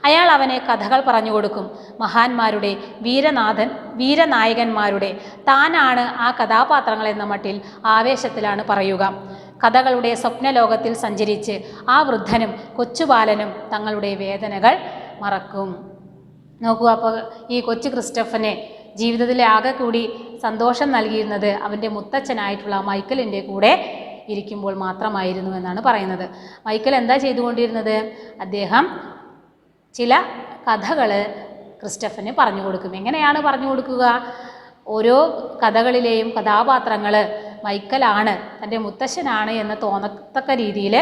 അയാൾ അവനെ കഥകൾ പറഞ്ഞു കൊടുക്കും. മഹാന്മാരുടെ വീരനായകന്മാരുടെ താനാണ് ആ കഥാപാത്രങ്ങൾ എന്ന മട്ടിൽ ആവേശത്തിലാണ് പറയുക. കഥകളുടെ സ്വപ്നലോകത്തിൽ സഞ്ചരിച്ച് ആ വൃദ്ധനും കൊച്ചുബാലനും തങ്ങളുടെ വേദനകൾ മറക്കും. നോക്കൂ, അപ്പോൾ ഈ കൊച്ചു ക്രിസ്റ്റഫനെ ജീവിതത്തിലെ ആകെ കൂടി സന്തോഷം നൽകിയിരുന്നത് അവൻ്റെ മുത്തച്ഛനായിട്ടുള്ള മൈക്കലിൻ്റെ കൂടെ ഇരിക്കുമ്പോൾ മാത്രമായിരുന്നു എന്നാണ് പറയുന്നത്. മൈക്കൽ എന്താ ചെയ്തുകൊണ്ടിരുന്നത്? അദ്ദേഹം ചില കഥകൾ ക്രിസ്റ്റഫന് പറഞ്ഞു കൊടുക്കും. എങ്ങനെയാണ് പറഞ്ഞു കൊടുക്കുക? ഓരോ കഥകളിലെയും കഥാപാത്രങ്ങൾ മൈക്കലാണ്, തൻ്റെ മുത്തശ്ശനാണ് എന്ന് തോന്നത്തക്ക രീതിയിൽ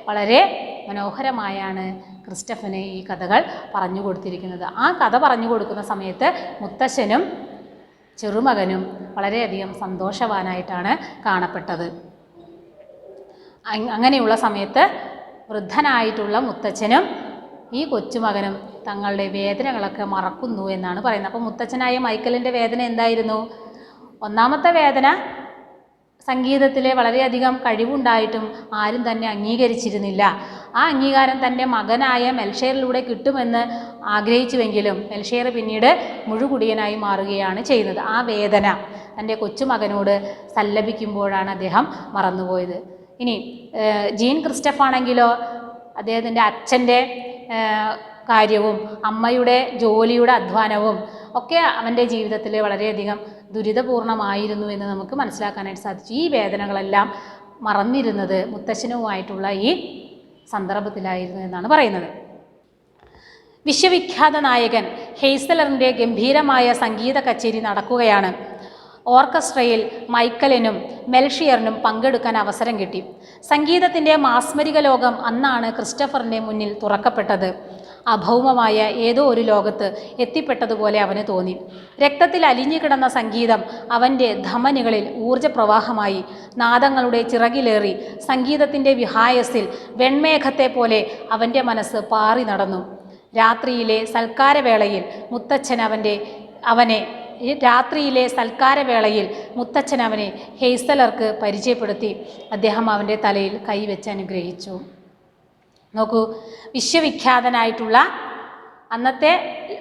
വളരെ മനോഹരമായാണ് ക്രിസ്റ്റഫന് ഈ കഥകൾ പറഞ്ഞു കൊടുത്തിരിക്കുന്നത്. ആ കഥ പറഞ്ഞു കൊടുക്കുന്ന സമയത്ത് മുത്തശ്ശനും ചെറുമകനും വളരെയധികം സന്തോഷവാനായിട്ടാണ് കാണപ്പെട്ടത്. അങ്ങനെയുള്ള സമയത്ത് വൃദ്ധനായിട്ടുള്ള മുത്തച്ഛനും ഈ കൊച്ചുമകനും തങ്ങളുടെ വേദനകളൊക്കെ മറക്കുന്നു എന്നാണ് പറയുന്നത്. അപ്പോൾ മുത്തച്ഛനായ മൈക്കലിൻ്റെ വേദന എന്തായിരുന്നു? ഒന്നാമത്തെ വേദന സംഗീതത്തിലെ വളരെയധികം കഴിവുണ്ടായിട്ടും ആരും തന്നെ അംഗീകരിച്ചിരുന്നില്ല. ആ അംഗീകാരം തൻ്റെ മകനായ മെൽഷെയറിലൂടെ കിട്ടുമെന്ന് ആഗ്രഹിച്ചുവെങ്കിലും മെൽഷെയർ പിന്നീട് മുഴുകുടിയനായി മാറുകയാണ് ചെയ്യുന്നത്. ആ വേദന തൻ്റെ കൊച്ചുമകനോട് സല്ലപിക്കുമ്പോഴാണ് അദ്ദേഹം മറന്നുപോയത്. ഇനി ജീൻ ക്രിസ്റ്റഫ് ആണെങ്കിലോ അദ്ദേഹത്തിൻ്റെ അച്ഛൻ്റെ കാര്യവും അമ്മയുടെ ജോലിയുടെ അധ്വാനവും ഒക്കെ അവൻ്റെ ജീവിതത്തിൽ വളരെയധികം ദുരിതപൂർണമായിരുന്നു എന്ന് നമുക്ക് മനസ്സിലാക്കാനായിട്ട് സാധിച്ചു. ഈ വേദനകളെല്ലാം മറന്നിരുന്നത് മുത്തശ്ശനുമായിട്ടുള്ള ഈ സന്ദർഭത്തിലായിരുന്നു എന്നാണ് പറയുന്നത്. വിശ്വവിഖ്യാത നായകൻ ഹെയ്സലറിൻ്റെ ഗംഭീരമായ സംഗീത കച്ചേരി നടക്കുകയാണ്. ഓർക്കസ്ട്രയിൽ മൈക്കലിനും മെൽഷിയറിനും പങ്കെടുക്കാൻ അവസരം കിട്ടി. സംഗീതത്തിൻ്റെ മാസ്മരിക ലോകം അന്നാണ് ക്രിസ്റ്റഫറിൻ്റെ മുന്നിൽ തുറക്കപ്പെട്ടത്. അഭൗമമായ ഏതോ ഒരു ലോകത്ത് എത്തിപ്പെട്ടതുപോലെ അവന് തോന്നി. രക്തത്തിൽ അലിഞ്ഞു കിടന്ന സംഗീതം അവൻ്റെ ധമനികളിൽ ഊർജപ്രവാഹമായി. നാദങ്ങളുടെ ചിറകിലേറി സംഗീതത്തിൻ്റെ വിഹായസിൽ വെൺമേഘത്തെ പോലെ അവൻ്റെ മനസ്സ് പാറി നടന്നു. രാത്രിയിലെ സൽക്കാരവേളയിൽ മുത്തച്ഛൻ അവനെ ഹെയ്സലർക്ക് പരിചയപ്പെടുത്തി. അദ്ദേഹം അവൻ്റെ തലയിൽ കൈവച്ച് അനുഗ്രഹിച്ചു. നോക്കൂ, വിശ്വവിഖ്യാതനായിട്ടുള്ള അന്നത്തെ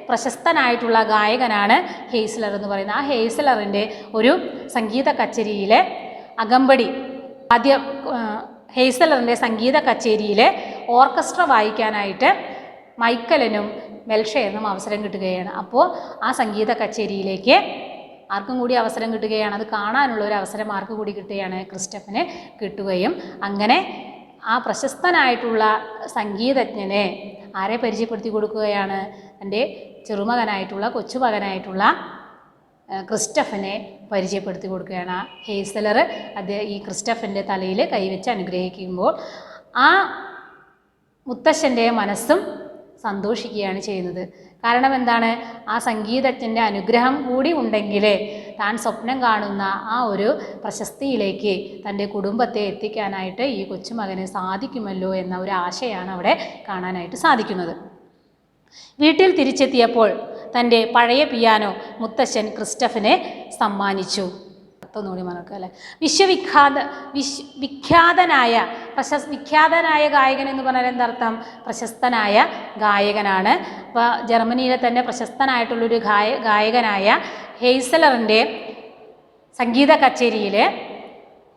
പ്രശസ്തനായിട്ടുള്ള ഗായകനാണ് ഹെയ്സ്ലർ എന്ന് പറയുന്നത്. ആ ഹെയ്സ്ലറിൻ്റെ ഒരു സംഗീത കച്ചേരിയിലെ അകമ്പടി ഹെയ്സ്ലറിൻ്റെ സംഗീത കച്ചേരിയിൽ ഓർക്കസ്ട്ര വായിക്കാനായിട്ട് മൈക്കലിനും മെൽഷയറിനും അവസരം കിട്ടുകയാണ്. അപ്പോൾ ആ സംഗീത കച്ചേരിയിലേക്ക് ആർക്കും കൂടി അവസരം കിട്ടുകയാണ്. അത് കാണാനുള്ള ഒരു അവസരം ആർക്ക് കൂടി കിട്ടുകയാണ്? ക്രിസ്റ്റഫന് കിട്ടുകയും അങ്ങനെ ആ പ്രശസ്തനായിട്ടുള്ള സംഗീതജ്ഞനെ ആരെ പരിചയപ്പെടുത്തി കൊടുക്കുകയാണ്? തൻ്റെ ചെറുമകനായിട്ടുള്ള കൊച്ചുമകനായിട്ടുള്ള ക്രിസ്റ്റഫനെ പരിചയപ്പെടുത്തി കൊടുക്കുകയാണ്. ഹെയ്സലർ ഈ ക്രിസ്റ്റഫൻ്റെ തലയിൽ കൈവച്ച് അനുഗ്രഹിക്കുമ്പോൾ ആ മുത്തശ്ശൻ്റെ മനസ്സും സന്തോഷിക്കുകയാണ് ചെയ്യുന്നത്. കാരണം എന്താണ്? ആ സംഗീതജ്ഞൻ്റെ അനുഗ്രഹം കൂടി ഉണ്ടെങ്കിൽ താൻ സ്വപ്നം കാണുന്ന ആ ഒരു പ്രശസ്തിയിലേക്ക് തൻ്റെ കുടുംബത്തെ എത്തിക്കാനായിട്ട് ഈ കൊച്ചുമകന് സാധിക്കുമല്ലോ എന്ന ഒരു ആശയാണ് അവിടെ കാണാനായിട്ട് സാധിക്കുന്നത്. വീട്ടിൽ തിരിച്ചെത്തിയപ്പോൾ തൻ്റെ പഴയ പിയാനോ മുത്തശ്ശൻ ക്രിസ്റ്റഫനെ സമ്മാനിച്ചു. ഒന്നുകൂടി മനസ്സിലാക്കുക അല്ലേ? വിഖ്യാതനായ ഗായകൻ എന്ന് പറഞ്ഞാൽ എന്തർത്ഥം? പ്രശസ്തനായ ഗായകനാണ്. അപ്പോൾ ജർമ്മനിയിലെ തന്നെ പ്രശസ്തനായിട്ടുള്ളൊരു ഗായകനായ ഹെയ്സലറിൻ്റെ സംഗീത കച്ചേരിയിൽ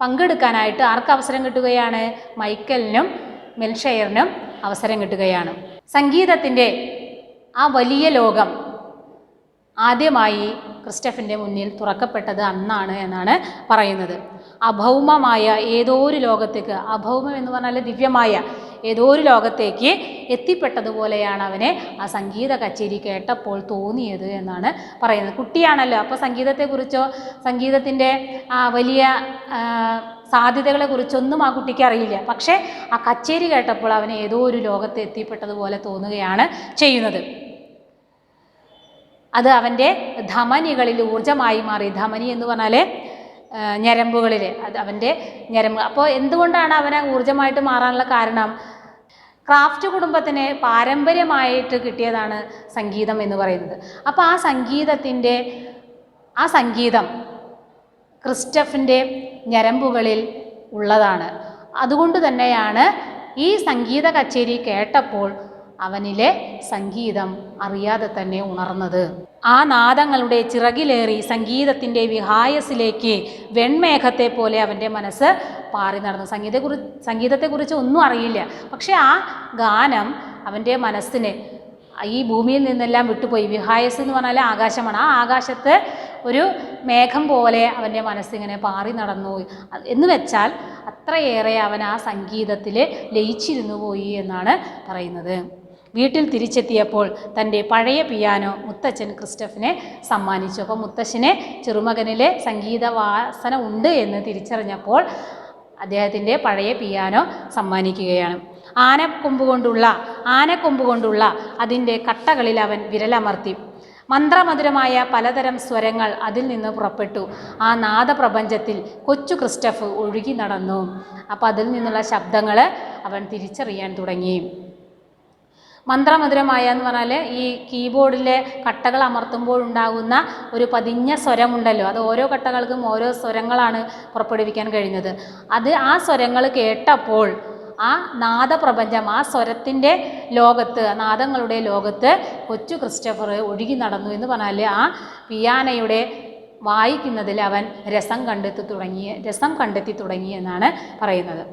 പങ്കെടുക്കാനായിട്ട് ആർക്ക് അവസരം കിട്ടുകയാണ്? മൈക്കലിനും മെൽഷയറിനും അവസരം കിട്ടുകയാണ്. സംഗീതത്തിൻ്റെ ആ വലിയ ലോകം ആദ്യമായി ക്രിസ്റ്റഫിൻ്റെ മുന്നിൽ തുറക്കപ്പെട്ടത് അന്നാണ് എന്നാണ് പറയുന്നത്. അഭൗമമായ ഏതോ ഒരു ലോകത്തേക്ക്, അഭൗമം എന്ന് പറഞ്ഞാൽ ദിവ്യമായ ഏതോ ഒരു ലോകത്തേക്ക് എത്തിപ്പെട്ടതുപോലെയാണ് അവനെ ആ സംഗീത കച്ചേരി കേട്ടപ്പോൾ തോന്നിയത് എന്നാണ് പറയുന്നത്. കുട്ടിയാണല്ലോ, അപ്പോൾ സംഗീതത്തെക്കുറിച്ചോ സംഗീതത്തിൻ്റെ വലിയ സാധ്യതകളെക്കുറിച്ചൊന്നും ആ കുട്ടിക്ക് അറിയില്ല. പക്ഷേ ആ കച്ചേരി കേട്ടപ്പോൾ അവന് ഏതോ ഒരു ലോകത്ത് എത്തിപ്പെട്ടതുപോലെ തോന്നുകയാണ് ചെയ്യുന്നത്. അത് അവൻ്റെ ധമനികളിൽ ഊർജ്ജമായി മാറി. ധമനി എന്ന് പറഞ്ഞാൽ ഞരമ്പുകളിൽ, അത് അവൻ്റെ ഞരമ്പ്. അപ്പോൾ എന്തുകൊണ്ടാണ് അവന് ഊർജ്ജമായിട്ട് മാറാനുള്ള കാരണം? ക്രാഫ്റ്റ് കുടുംബത്തിന് പാരമ്പര്യമായിട്ട് കിട്ടിയതാണ് സംഗീതം എന്ന് പറയുന്നത്. അപ്പോൾ ആ സംഗീതം ക്രിസ്റ്റഫിൻ്റെ ഞരമ്പുകളിൽ ഉള്ളതാണ്. അതുകൊണ്ട് തന്നെയാണ് ഈ സംഗീത കച്ചേരി കേട്ടപ്പോൾ അവനിലെ സംഗീതം അറിയാതെ തന്നെ ഉണർന്നത്. ആ നാദങ്ങളുടെ ചിറകിലേറി സംഗീതത്തിൻ്റെ വിഹായസിലേക്ക് വെൺമേഘത്തെ പോലെ അവൻ്റെ മനസ്സ് പാറി നടന്നു. സംഗീതത്തെക്കുറിച്ച് ഒന്നും അറിയില്ല, പക്ഷെ ആ ഗാനം അവൻ്റെ മനസ്സിന് ഈ ഭൂമിയിൽ നിന്നെല്ലാം വിട്ടുപോയി. വിഹായസ് എന്ന് പറഞ്ഞാൽ ആകാശമാണ്. ആ ആകാശത്ത് ഒരു മേഘം പോലെ അവൻ്റെ മനസ്സിങ്ങനെ പാറി നടന്നു എന്ന് വെച്ചാൽ അത്രയേറെ അവൻ ആ സംഗീതത്തിൽ ലയിച്ചിരുന്നു പോയി എന്നാണ് പറയുന്നത്. വീട്ടിൽ തിരിച്ചെത്തിയപ്പോൾ തൻ്റെ പഴയ പിയാനോ മുത്തച്ഛൻ ക്രിസ്റ്റഫിനെ സമ്മാനിച്ചു. അപ്പോൾ മുത്തച്ഛന് ചെറുമകനിലെ സംഗീത വാസന ഉണ്ട് എന്ന് തിരിച്ചറിഞ്ഞപ്പോൾ അദ്ദേഹത്തിൻ്റെ പഴയ പിയാനോ സമ്മാനിക്കുകയാണ്. ആനക്കൊമ്പ് കൊണ്ടുള്ള അതിൻ്റെ കട്ടകളിൽ അവൻ വിരലമർത്തി. മന്ത്രമധുരമായ പലതരം സ്വരങ്ങൾ അതിൽ നിന്ന് പുറപ്പെട്ടു. ആ നാദപ്രപഞ്ചത്തിൽ കൊച്ചു ക്രിസ്റ്റഫ് ഒഴുകി നടന്നു. അപ്പോൾ അതിൽ നിന്നുള്ള ശബ്ദങ്ങൾ അവൻ തിരിച്ചറിയാൻ തുടങ്ങി. മന്ത്രമധുരമായ എന്ന് പറഞ്ഞാൽ ഈ കീബോർഡിലെ കട്ടകൾ അമർത്തുമ്പോഴുണ്ടാകുന്ന ഒരു പതിഞ്ഞ സ്വരമുണ്ടല്ലോ, അത് ഓരോ കട്ടകൾക്കും ഓരോ സ്വരങ്ങളാണ് പുറപ്പെടുവിക്കാൻ കഴിയുന്നത്. ആ സ്വരങ്ങൾ കേട്ടപ്പോൾ ആ നാദപ്രപഞ്ചം, ആ സ്വരത്തിൻ്റെ ലോകത്ത്, നാദങ്ങളുടെ ലോകത്ത് കൊച്ചു ക്രിസ്റ്റഫർ ഒഴുകി നടന്നു എന്ന് പറഞ്ഞാൽ ആ പിയാനയുടെ വായിക്കുന്നതിൽ അവൻ രസം കണ്ടെത്തി തുടങ്ങി എന്നാണ് പറയുന്നത്.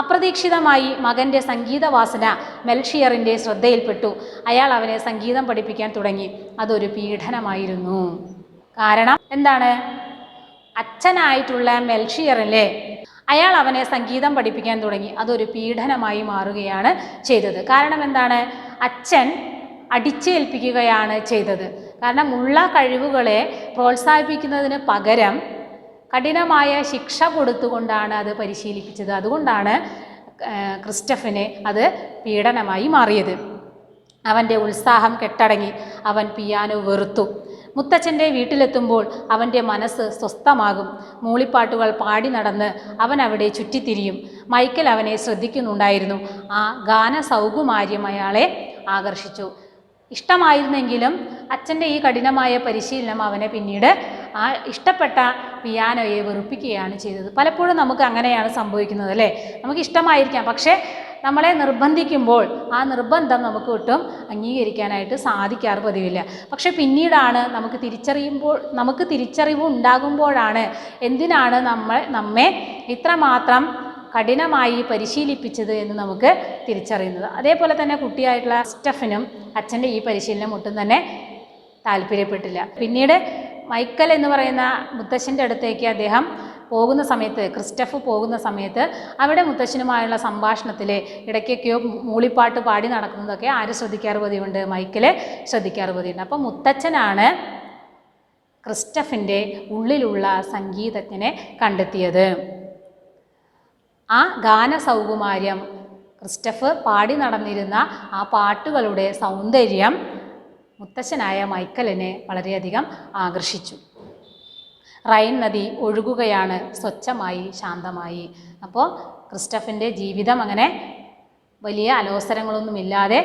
അപ്രതീക്ഷിതമായി മകൻ്റെ സംഗീതവാസന മെൽഷിയറിൻ്റെ ശ്രദ്ധയിൽപ്പെട്ടു. അയാൾ അവനെ സംഗീതം പഠിപ്പിക്കാൻ തുടങ്ങി. അതൊരു പീഡനമായിരുന്നു. കാരണം എന്താണ്? അച്ഛനായിട്ടുള്ള മെൽഷിയറിലെ അയാൾ അവനെ സംഗീതം പഠിപ്പിക്കാൻ തുടങ്ങി. അതൊരു പീഡനമായി മാറുകയാണ് ചെയ്തത്. കാരണം എന്താണ്? അച്ഛൻ അടിച്ചേൽപ്പിക്കുകയാണ് ചെയ്തത്. കാരണം ഉള്ള കഴിവുകളെ പ്രോത്സാഹിപ്പിക്കുന്നതിന് പകരം കഠിനമായ ശിക്ഷ കൊടുത്തുകൊണ്ടാണ് അത് പരിശീലിപ്പിച്ചത്. അതുകൊണ്ടാണ് ക്രിസ്റ്റഫിന് അത് പീഡനമായി മാറിയത്. അവൻ്റെ ഉത്സാഹം കെട്ടടങ്ങി. അവൻ പിയാനോ വെറുത്തു. മുത്തച്ഛൻ്റെ വീട്ടിലെത്തുമ്പോൾ അവൻ്റെ മനസ്സ് സ്വസ്ഥമാകും. മൂളിപ്പാട്ടുകൾ പാടി നടന്ന് അവൻ അവിടെ ചുറ്റിത്തിരിയും. മൈക്കൽ അവനെ ശ്രദ്ധിക്കുന്നുണ്ടായിരുന്നു. ആ ഗാന സൗകുമാര്യം അയാളെ ആകർഷിച്ചു. ഇഷ്ടമായിരുന്നെങ്കിലും അച്ഛൻ്റെ ഈ കഠിനമായ പരിശീലനം അവനെ പിന്നീട് ആ ഇഷ്ടപ്പെട്ട പിയാനോയെ വെറുപ്പിക്കുകയാണ് ചെയ്തത്. പലപ്പോഴും നമുക്ക് അങ്ങനെയാണ് സംഭവിക്കുന്നത് അല്ലേ? നമുക്ക് ഇഷ്ടമായിരിക്കാം, പക്ഷേ നമ്മളെ നിർബന്ധിക്കുമ്പോൾ ആ നിർബന്ധം നമുക്ക് ഒട്ടും അംഗീകരിക്കാനായിട്ട് സാധിക്കാറ് പതിവില്ല. പക്ഷെ പിന്നീടാണ് നമുക്ക് തിരിച്ചറിവ് ഉണ്ടാകുമ്പോഴാണ് എന്തിനാണ് നമ്മെ ഇത്രമാത്രം കഠിനമായി പരിശീലിപ്പിച്ചത് എന്ന് നമുക്ക് തിരിച്ചറിയുന്നത്. അതേപോലെ തന്നെ കുട്ടിയായിട്ടുള്ള ക്രിസ്റ്റഫിനും അച്ഛൻ്റെ ഈ പരിശീലനം ഒട്ടും തന്നെ താല്പര്യപ്പെട്ടില്ല. പിന്നീട് മൈക്കൽ എന്ന് പറയുന്ന മുത്തശ്ശൻ്റെ അടുത്തേക്ക് അദ്ദേഹം പോകുന്ന സമയത്ത്, ക്രിസ്റ്റഫ് പോകുന്ന സമയത്ത് അവിടെ മുത്തശ്ശനുമായുള്ള സംഭാഷണത്തിൽ ഇടയ്ക്കൊക്കെയോ മൂളിപ്പാട്ട് പാടി നടക്കുന്നതൊക്കെ ആര് ശ്രദ്ധിക്കാറ് പതിവുണ്ട്? മൈക്കൽ ശ്രദ്ധിക്കാറ് പതിവുണ്ട്. അപ്പം മുത്തച്ഛനാണ് ക്രിസ്റ്റഫിൻ്റെ ഉള്ളിലുള്ള സംഗീതജ്ഞനെ കണ്ടെത്തിയത്. ആ ഗാന സൗകുമാര്യം, ക്രിസ്റ്റഫ് പാടി നടന്നിരുന്ന ആ പാട്ടുകളുടെ സൗന്ദര്യം മുത്തശ്ശനായ മൈക്കലിനെ വളരെയധികം ആകർഷിച്ചു. റൈൻ നദി ഒഴുകുകയാണ് സ്വച്ഛമായി ശാന്തമായി. അപ്പോൾ ക്രിസ്റ്റഫിൻ്റെ ജീവിതം അങ്ങനെ വലിയ അലോസരങ്ങളൊന്നുമില്ലാതെ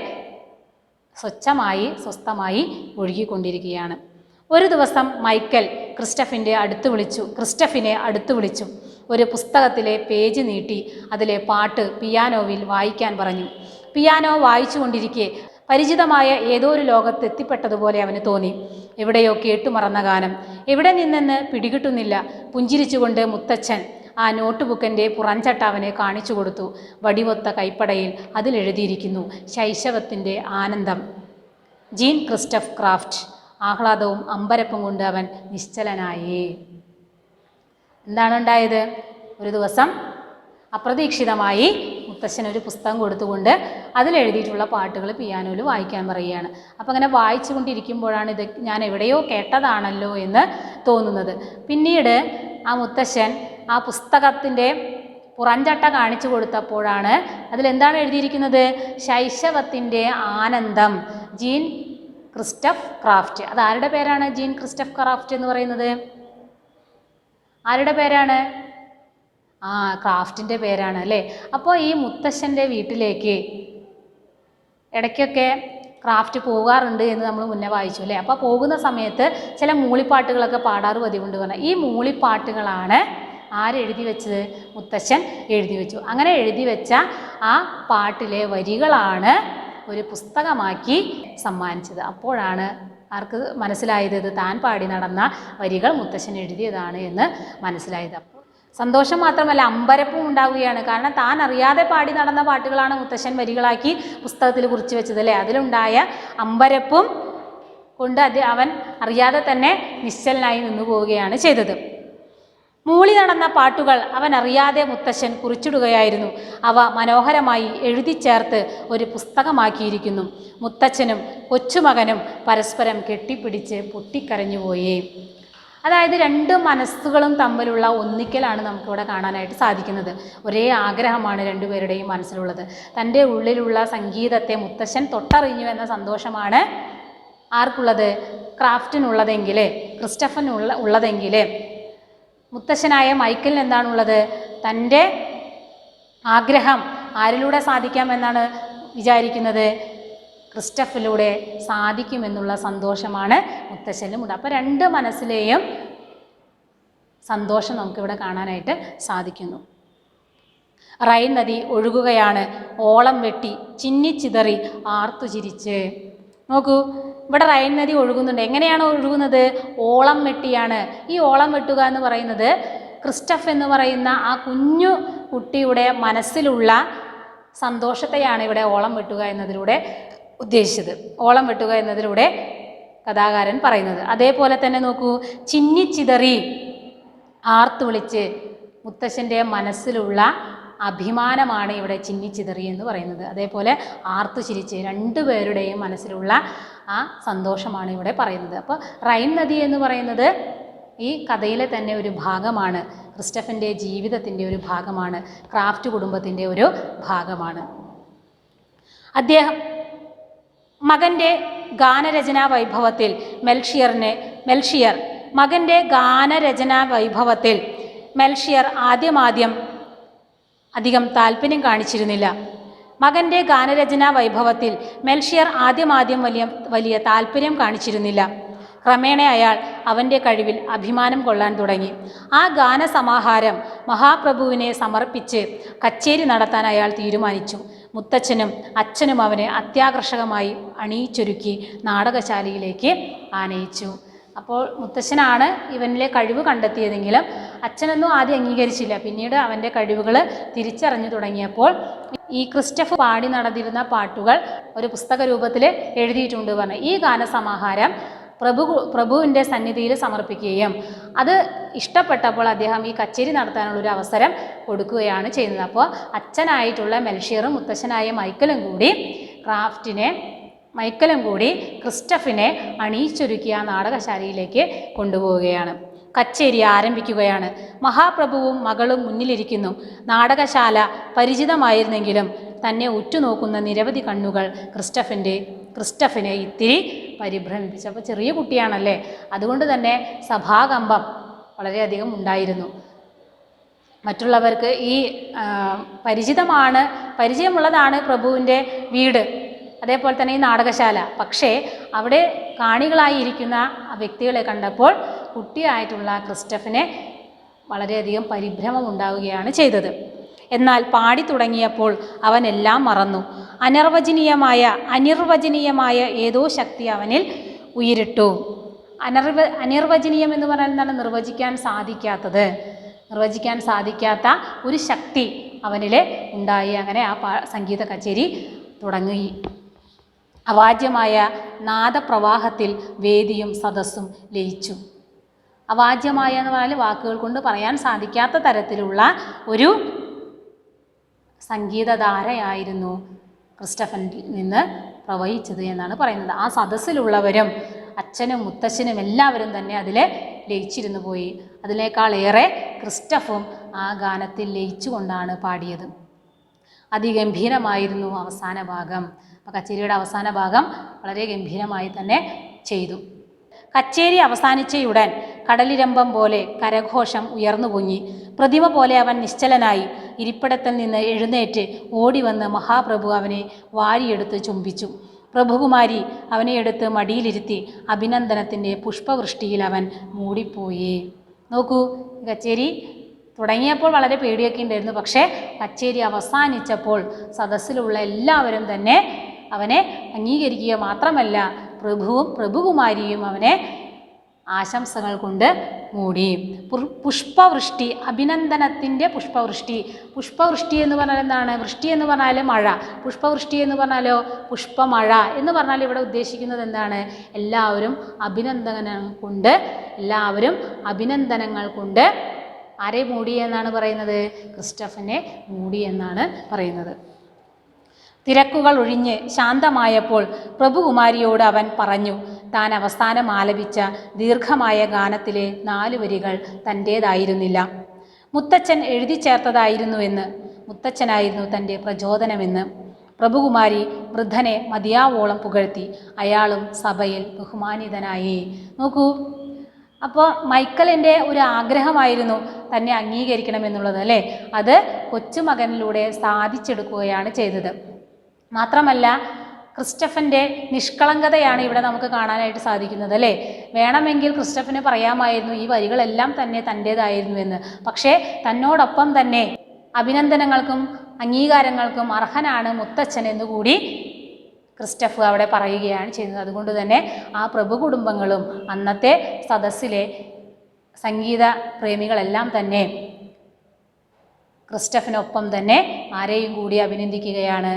സ്വച്ഛമായി സ്വസ്ഥമായി ഒഴുകിക്കൊണ്ടിരിക്കുകയാണ്. ഒരു ദിവസം മൈക്കൽ ക്രിസ്റ്റഫിനെ അടുത്ത് വിളിച്ചു. ഒരു പുസ്തകത്തിലെ പേജ് നീട്ടി അതിലെ പാട്ട് പിയാനോവിൽ വായിക്കാൻ പറഞ്ഞു. പിയാനോ വായിച്ചു കൊണ്ടിരിക്കെ പരിചിതമായ ഏതോ ഒരു ലോകത്ത് എത്തിപ്പെട്ടതുപോലെ അവന് തോന്നി. എവിടെയോ കേട്ടുമറന്ന ഗാനം, എവിടെ നിന്നെന്ന് പിടികിട്ടുന്നില്ല. പുഞ്ചിരിച്ചുകൊണ്ട് മുത്തച്ഛൻ ആ നോട്ട് ബുക്കിൻ്റെ പുറംചട്ട അവനെ കാണിച്ചു കൊടുത്തു. വടിവൊത്ത കൈപ്പടയിൽ അതിലെഴുതിയിരിക്കുന്നു, ശൈശവത്തിൻ്റെ ആനന്ദം, ജീൻ ക്രിസ്റ്റഫ് ക്രാഫ്റ്റ്. ആഹ്ലാദവും അമ്പരപ്പും കൊണ്ട് അവൻ നിശ്ചലനായി. എന്താണ് ഉണ്ടായത്? ഒരു ദിവസം അപ്രതീക്ഷിതമായി മുത്തശ്ശൻ ഒരു പുസ്തകം കൊടുത്തുകൊണ്ട് അതിലെഴുതിയിട്ടുള്ള പാട്ടുകൾ പിയാനോയിൽ വായിക്കാൻ പറയുകയാണ്. അപ്പം അങ്ങനെ വായിച്ചു കൊണ്ടിരിക്കുമ്പോഴാണ് ഇത് ഞാൻ എവിടെയോ കേട്ടതാണല്ലോ എന്ന് തോന്നുന്നത്. പിന്നീട് ആ മുത്തശ്ശൻ ആ പുസ്തകത്തിൻ്റെ പുറംചട്ട കാണിച്ചു കൊടുത്തപ്പോഴാണ് അതിലെന്താണ് എഴുതിയിരിക്കുന്നത്? ശൈശവത്തിൻ്റെ ആനന്ദം, ജീൻ ക്രിസ്റ്റഫ് ക്രാഫ്റ്റ്. അത് ആരുടെ പേരാണ് ജീൻ ക്രിസ്റ്റഫ് ക്രാഫ്റ്റ് എന്ന് പറയുന്നത്? ആരുടെ പേരാണ്? ക്രാഫ്റ്റിൻ്റെ പേരാണ് അല്ലേ? അപ്പോൾ ഈ മുത്തശ്ശൻ്റെ വീട്ടിലേക്ക് ഇടയ്ക്കൊക്കെ ക്രാഫ്റ്റ് പോകാറുണ്ട് എന്ന് നമ്മൾ മുന്നേ വായിച്ചു അല്ലേ? അപ്പോൾ പോകുന്ന സമയത്ത് ചില മൂളിപ്പാട്ടുകളൊക്കെ പാടാറ് പതിവുണ്ട് പറഞ്ഞാൽ ഈ മൂളിപ്പാട്ടുകളാണ് ആരെഴുതി വെച്ചത്? മുത്തശ്ശൻ എഴുതി വെച്ചു. അങ്ങനെ എഴുതി വെച്ച ആ പാട്ടിലെ വരികളാണ് ഒരു പുസ്തകമാക്കി സമ്മാനിച്ചത്. അപ്പോഴാണ് ആർക്ക് മനസ്സിലായത് ഇത് താൻ പാടി നടന്ന വരികൾ മുത്തശ്ശൻ എഴുതിയതാണ് എന്ന് മനസ്സിലായത്. അപ്പോൾ സന്തോഷം മാത്രമല്ല അമ്പരപ്പും ഉണ്ടാവുകയാണ്. കാരണം താൻ അറിയാതെ പാടി നടന്ന പാട്ടുകളാണ് മുത്തശ്ശൻ വരികളാക്കി പുസ്തകത്തിൽ കുറിച്ച് വെച്ചത് അല്ലേ? അതിലുണ്ടായ അമ്പരപ്പും കൊണ്ട് അവൻ അറിയാതെ തന്നെ നിശ്ചലനായി നിന്നു പോവുകയാണ് ചെയ്തത്. മൂളി നടന്ന പാട്ടുകൾ അവൻ അറിയാതെ മുത്തശ്ശൻ കുറിച്ചിടുകയായിരുന്നു. അവ മനോഹരമായി എഴുതി ചേർത്ത് ഒരു പുസ്തകമാക്കിയിരിക്കുന്നു. മുത്തച്ഛനും കൊച്ചുമകനും പരസ്പരം കെട്ടിപ്പിടിച്ച് പൊട്ടിക്കരഞ്ഞുപോയി. അതായത് രണ്ട് മനസ്സുകളും തമ്മിലുള്ള ഒന്നിക്കലാണ് നമുക്കിവിടെ കാണാനായിട്ട് സാധിക്കുന്നത്. ഒരേ ആഗ്രഹമാണ് രണ്ടുപേരുടെയും മനസ്സിലുള്ളത്. തൻ്റെ ഉള്ളിലുള്ള സംഗീതത്തെ മുത്തശ്ശൻ തൊട്ടറിഞ്ഞു എന്ന സന്തോഷമാണ് ആർക്കുള്ളത്? ക്രാഫ്റ്റിനുള്ളതെങ്കിൽ, ക്രിസ്റ്റഫിനുള്ളതെങ്കിൽ മുത്തശ്ശനായ മൈക്കലിന് എന്താണുള്ളത്? തൻ്റെ ആഗ്രഹം ആരിലൂടെ സാധിക്കാമെന്നാണ് വിചാരിക്കുന്നത്? ക്രിസ്റ്റഫിലൂടെ സാധിക്കുമെന്നുള്ള സന്തോഷമാണ് മുത്തശ്ശനുമുണ്ട്. അപ്പോൾ രണ്ട് മനസ്സിലെയും സന്തോഷം നമുക്കിവിടെ കാണാനായിട്ട് സാധിക്കുന്നു. റൈൻ നദി ഒഴുകുകയാണ്, ഓളം വെട്ടി ചിന്നിച്ചിതറി ആർത്തുചിരിച്ച്. നോക്കൂ, ഇവിടെ റൈൻ നദി ഒഴുകുന്നുണ്ട്. എങ്ങനെയാണ് ഒഴുകുന്നത്? ഓളം വെട്ടിയാണ്. ഈ ഓളം വെട്ടുക എന്ന് പറയുന്നത് ക്രിസ്റ്റഫ് എന്ന് പറയുന്ന ആ കുഞ്ഞു കുട്ടിയുടെ മനസ്സിലുള്ള സന്തോഷത്തെയാണ് ഇവിടെ ഓളം വെട്ടുക എന്നതിലൂടെ ഉദ്ദേശിച്ചത്. ഓളം വെട്ടുക എന്നതിലൂടെ കഥാകാരൻ പറയുന്നത്. അതേപോലെ തന്നെ നോക്കൂ, ചിന്നിച്ചിതറി ആർത്തു വിളിച്ച് മുത്തശ്ശൻ്റെ മനസ്സിലുള്ള അഭിമാനമാണ് ഇവിടെ ചിന്നിച്ചിതറി എന്ന് പറയുന്നത്. അതേപോലെ ആർത്തു ചിരിച്ച് രണ്ടുപേരുടെയും മനസ്സിലുള്ള ആ സന്തോഷമാണ് ഇവിടെ പറയുന്നത്. അപ്പോൾ റൈൻ നദി എന്ന് പറയുന്നത് ഈ കഥയിലെ തന്നെ ഒരു ഭാഗമാണ്. ക്രിസ്റ്റഫിൻ്റെ ജീവിതത്തിൻ്റെ ഒരു ഭാഗമാണ്. ക്രാഫ്റ്റ് കുടുംബത്തിൻ്റെ ഒരു ഭാഗമാണ്. അദ്ദേഹം മകൻ്റെ ഗാനരചനാ വൈഭവത്തിൽ മകൻ്റെ ഗാനരചനാ വൈഭവത്തിൽ മെൽഷിയർ ആദ്യം അധികം താല്പര്യം കാണിച്ചിരുന്നില്ല. മകൻ്റെ ഗാനരചനാ വൈഭവത്തിൽ മെൽഷിയർ ആദ്യം വലിയ താല്പര്യം കാണിച്ചിരുന്നില്ല. ക്രമേണ അയാൾ അവൻ്റെ കഴിവിൽ അഭിമാനം കൊള്ളാൻ തുടങ്ങി. ആ ഗാനസമാഹാരം മഹാപ്രഭുവിനെ സമർപ്പിച്ച് കച്ചേരി നടത്താൻ അയാൾ തീരുമാനിച്ചു. മുത്തച്ഛനും അച്ഛനും അവനെ അത്യാകർഷകമായി അണിയിച്ചൊരുക്കി നാടകശാലയിലേക്ക് ആനയിച്ചു. അപ്പോൾ മുത്തച്ഛനാണ് ഇവനിലെ കഴിവ് കണ്ടെത്തിയതെങ്കിലും അച്ഛനൊന്നും ആദ്യം അംഗീകരിച്ചില്ല. പിന്നീട് അവൻ്റെ കഴിവുകൾ തിരിച്ചറിഞ്ഞു തുടങ്ങിയപ്പോൾ ഈ ക്രിസ്റ്റഫ് പാടി നടന്നിരുന്ന പാട്ടുകൾ ഒരു പുസ്തക രൂപത്തിൽ എഴുതിയിട്ടുണ്ട് പറഞ്ഞു. ഈ ഗാനസമാഹാരം പ്രഭുവിൻ്റെ സന്നിധിയിൽ സമർപ്പിക്കുകയും അത് ഇഷ്ടപ്പെട്ടപ്പോൾ അദ്ദേഹം ഈ കച്ചേരി നടത്താനുള്ളൊരു അവസരം കൊടുക്കുകയാണ് ചെയ്യുന്നത്. അപ്പോൾ അച്ഛനായിട്ടുള്ള മെൽഷിയറും മുത്തച്ഛനായ മൈക്കലും കൂടി ക്രിസ്റ്റഫിനെ അണിയിച്ചൊരുക്കി ആ നാടകശാലയിലേക്ക് കൊണ്ടുപോവുകയാണ്. കച്ചേരി ആരംഭിക്കുകയാണ്. മഹാപ്രഭുവും മകളും മുന്നിലിരിക്കുന്നു. നാടകശാല പരിചിതമായിരുന്നെങ്കിലും തന്നെ ഉറ്റുനോക്കുന്ന നിരവധി കണ്ണുകൾ ക്രിസ്റ്റഫിനെ ഇത്തിരി പരിഭ്രമിപ്പിച്ചു. അപ്പോൾ ചെറിയ കുട്ടിയാണല്ലേ, അതുകൊണ്ട് തന്നെ സഭാകമ്പം വളരെയധികം ഉണ്ടായിരുന്നു. മറ്റുള്ളവർക്ക് ഈ പരിചയമുള്ളതാണ് പ്രഭുവിൻ്റെ വീട്, അതേപോലെ തന്നെ ഈ നാടകശാല. പക്ഷേ അവിടെ കാണികളായി ഇരിക്കുന്ന വ്യക്തികളെ കണ്ടപ്പോൾ കുട്ടിയായിട്ടുള്ള ക്രിസ്റ്റഫിനെ വളരെയധികം പരിഭ്രമം ഉണ്ടാവുകയാണ് ചെയ്തത്. എന്നാൽ പാടി തുടങ്ങിയപ്പോൾ അവനെല്ലാം മറന്നു. അനിർവചനീയമായ ഏതോ ശക്തി അവനിൽ ഉയരിട്ടു. അനിർവചനീയം എന്ന് പറഞ്ഞാൽ എന്താണ്? നിർവചിക്കാൻ സാധിക്കാത്ത ഒരു ശക്തി അവനിൽ ഉണ്ടായി. അങ്ങനെ ആ സംഗീത കച്ചേരി തുടങ്ങി. അവാച്യമായ നാദപ്രവാഹത്തിൽ വേദിയും സദസ്സും ലയിച്ചു. അവാച്യമായ എന്ന് പറഞ്ഞാൽ വാക്കുകൾ കൊണ്ട് പറയാൻ സാധിക്കാത്ത തരത്തിലുള്ള ഒരു സംഗീതധാരയായിരുന്നു ക്രിസ്റ്റഫനിൽ നിന്ന് പ്രവഹിച്ചത് എന്നാണ് പറയുന്നത്. ആ സദസ്സിലുള്ളവരും അച്ഛനും മുത്തച്ഛനും എല്ലാവരും തന്നെ അതിൽ ലയിച്ചിരുന്നു പോയി. അതിനേക്കാളേറെ ക്രിസ്റ്റഫും ആ ഗാനത്തിൽ ലയിച്ചുകൊണ്ടാണ് പാടിയത്. അതിഗംഭീരമായിരുന്നു അവസാന ഭാഗം. അപ്പോൾ കച്ചേരിയുടെ അവസാന ഭാഗം വളരെ ഗംഭീരമായി തന്നെ ചെയ്തു. കച്ചേരി അവസാനിച്ചയുടൻ കടലിരമ്പം പോലെ കരഘോഷം ഉയർന്നു പൊങ്ങി. പ്രതിമ പോലെ അവൻ നിശ്ചലനായി. ഇരിപ്പിടത്തിൽ നിന്ന് എഴുന്നേറ്റ് ഓടിവന്ന് മഹാപ്രഭു അവനെ വാരിയെടുത്ത് ചുംബിച്ചു. പ്രഭുകുമാരി അവനെ എടുത്ത് മടിയിലിരുത്തി അഭിനന്ദനത്തിൻ്റെ പുഷ്പവൃഷ്ടിയിൽ അവൻ മൂടിപ്പോയി. നോക്കൂ, കച്ചേരി തുടങ്ങിയപ്പോൾ വളരെ പേടിയൊക്കെ ഉണ്ടായിരുന്നു. പക്ഷേ കച്ചേരി അവസാനിച്ചപ്പോൾ സദസ്സിലുള്ള എല്ലാവരും തന്നെ അവനെ അംഗീകരിക്കുക മാത്രമല്ല പ്രഭുകുമാരിയും അവനെ ആശംസകൾ കൊണ്ട് മൂടി. പുഷ്പവൃഷ്ടി, അഭിനന്ദനത്തിൻ്റെ പുഷ്പവൃഷ്ടി എന്ന് പറഞ്ഞാൽ എന്താണ്? വൃഷ്ടി എന്ന് പറഞ്ഞാൽ മഴ, പുഷ്പവൃഷ്ടി എന്ന് പറഞ്ഞാലോ പുഷ്പമഴ എന്ന് പറഞ്ഞാൽ ഇവിടെ ഉദ്ദേശിക്കുന്നത് എന്താണ്? എല്ലാവരും അഭിനന്ദനങ്ങൾ കൊണ്ട് ആരെ മൂടി എന്നാണ് പറയുന്നത്? ക്രിസ്റ്റഫിനെ മൂടി എന്നാണ് പറയുന്നത്. തിരക്കുകൾ ഒഴിഞ്ഞ് ശാന്തമായപ്പോൾ പ്രഭുകുമാരിയോട് അവൻ പറഞ്ഞു, താൻ അവസാനം ആലപിച്ച ദീർഘമായ ഗാനത്തിലെ 4 വരികൾ തൻ്റേതായിരുന്നില്ല, മുത്തച്ഛൻ എഴുതി ചേർത്തതായിരുന്നുവെന്ന്, മുത്തച്ഛനായിരുന്നു തൻ്റെ പ്രചോദനമെന്ന്. പ്രഭുകുമാരി വൃദ്ധനെ മതിയാവോളം പുകഴ്ത്തി. അയാളും സഭയിൽ ബഹുമാനിതനായി. നോക്കൂ, അപ്പോൾ മൈക്കലിൻ്റെ ഒരു ആഗ്രഹമായിരുന്നു തന്നെ അംഗീകരിക്കണമെന്നുള്ളത്, അല്ലേ? അത് കൊച്ചുമകനിലൂടെ സാധിച്ചെടുക്കുകയാണ് ചെയ്തത്. മാത്രമല്ല ക്രിസ്റ്റഫൻ്റെ നിഷ്കളങ്കതയാണ് ഇവിടെ നമുക്ക് കാണാനായിട്ട് സാധിക്കുന്നത്, അല്ലേ? വേണമെങ്കിൽ ക്രിസ്റ്റഫിന് പറയാമായിരുന്നു ഈ വരികളെല്ലാം തന്നെ തൻ്റേതായിരുന്നു എന്ന്. പക്ഷേ തന്നോടൊപ്പം തന്നെ അഭിനന്ദനങ്ങൾക്കും അംഗീകാരങ്ങൾക്കും അർഹനാണ് മുത്തച്ഛൻ എന്നുകൂടി ക്രിസ്റ്റഫ് അവിടെ പറയുകയാണ് ചെയ്യുന്നത്. അതുകൊണ്ട് തന്നെ ആ പ്രഭു കുടുംബങ്ങളും അന്നത്തെ സദസ്സിലെ സംഗീത പ്രേമികളെല്ലാം തന്നെ ക്രിസ്റ്റഫിനൊപ്പം തന്നെ ആരെയും കൂടി അഭിനന്ദിക്കുകയാണ്?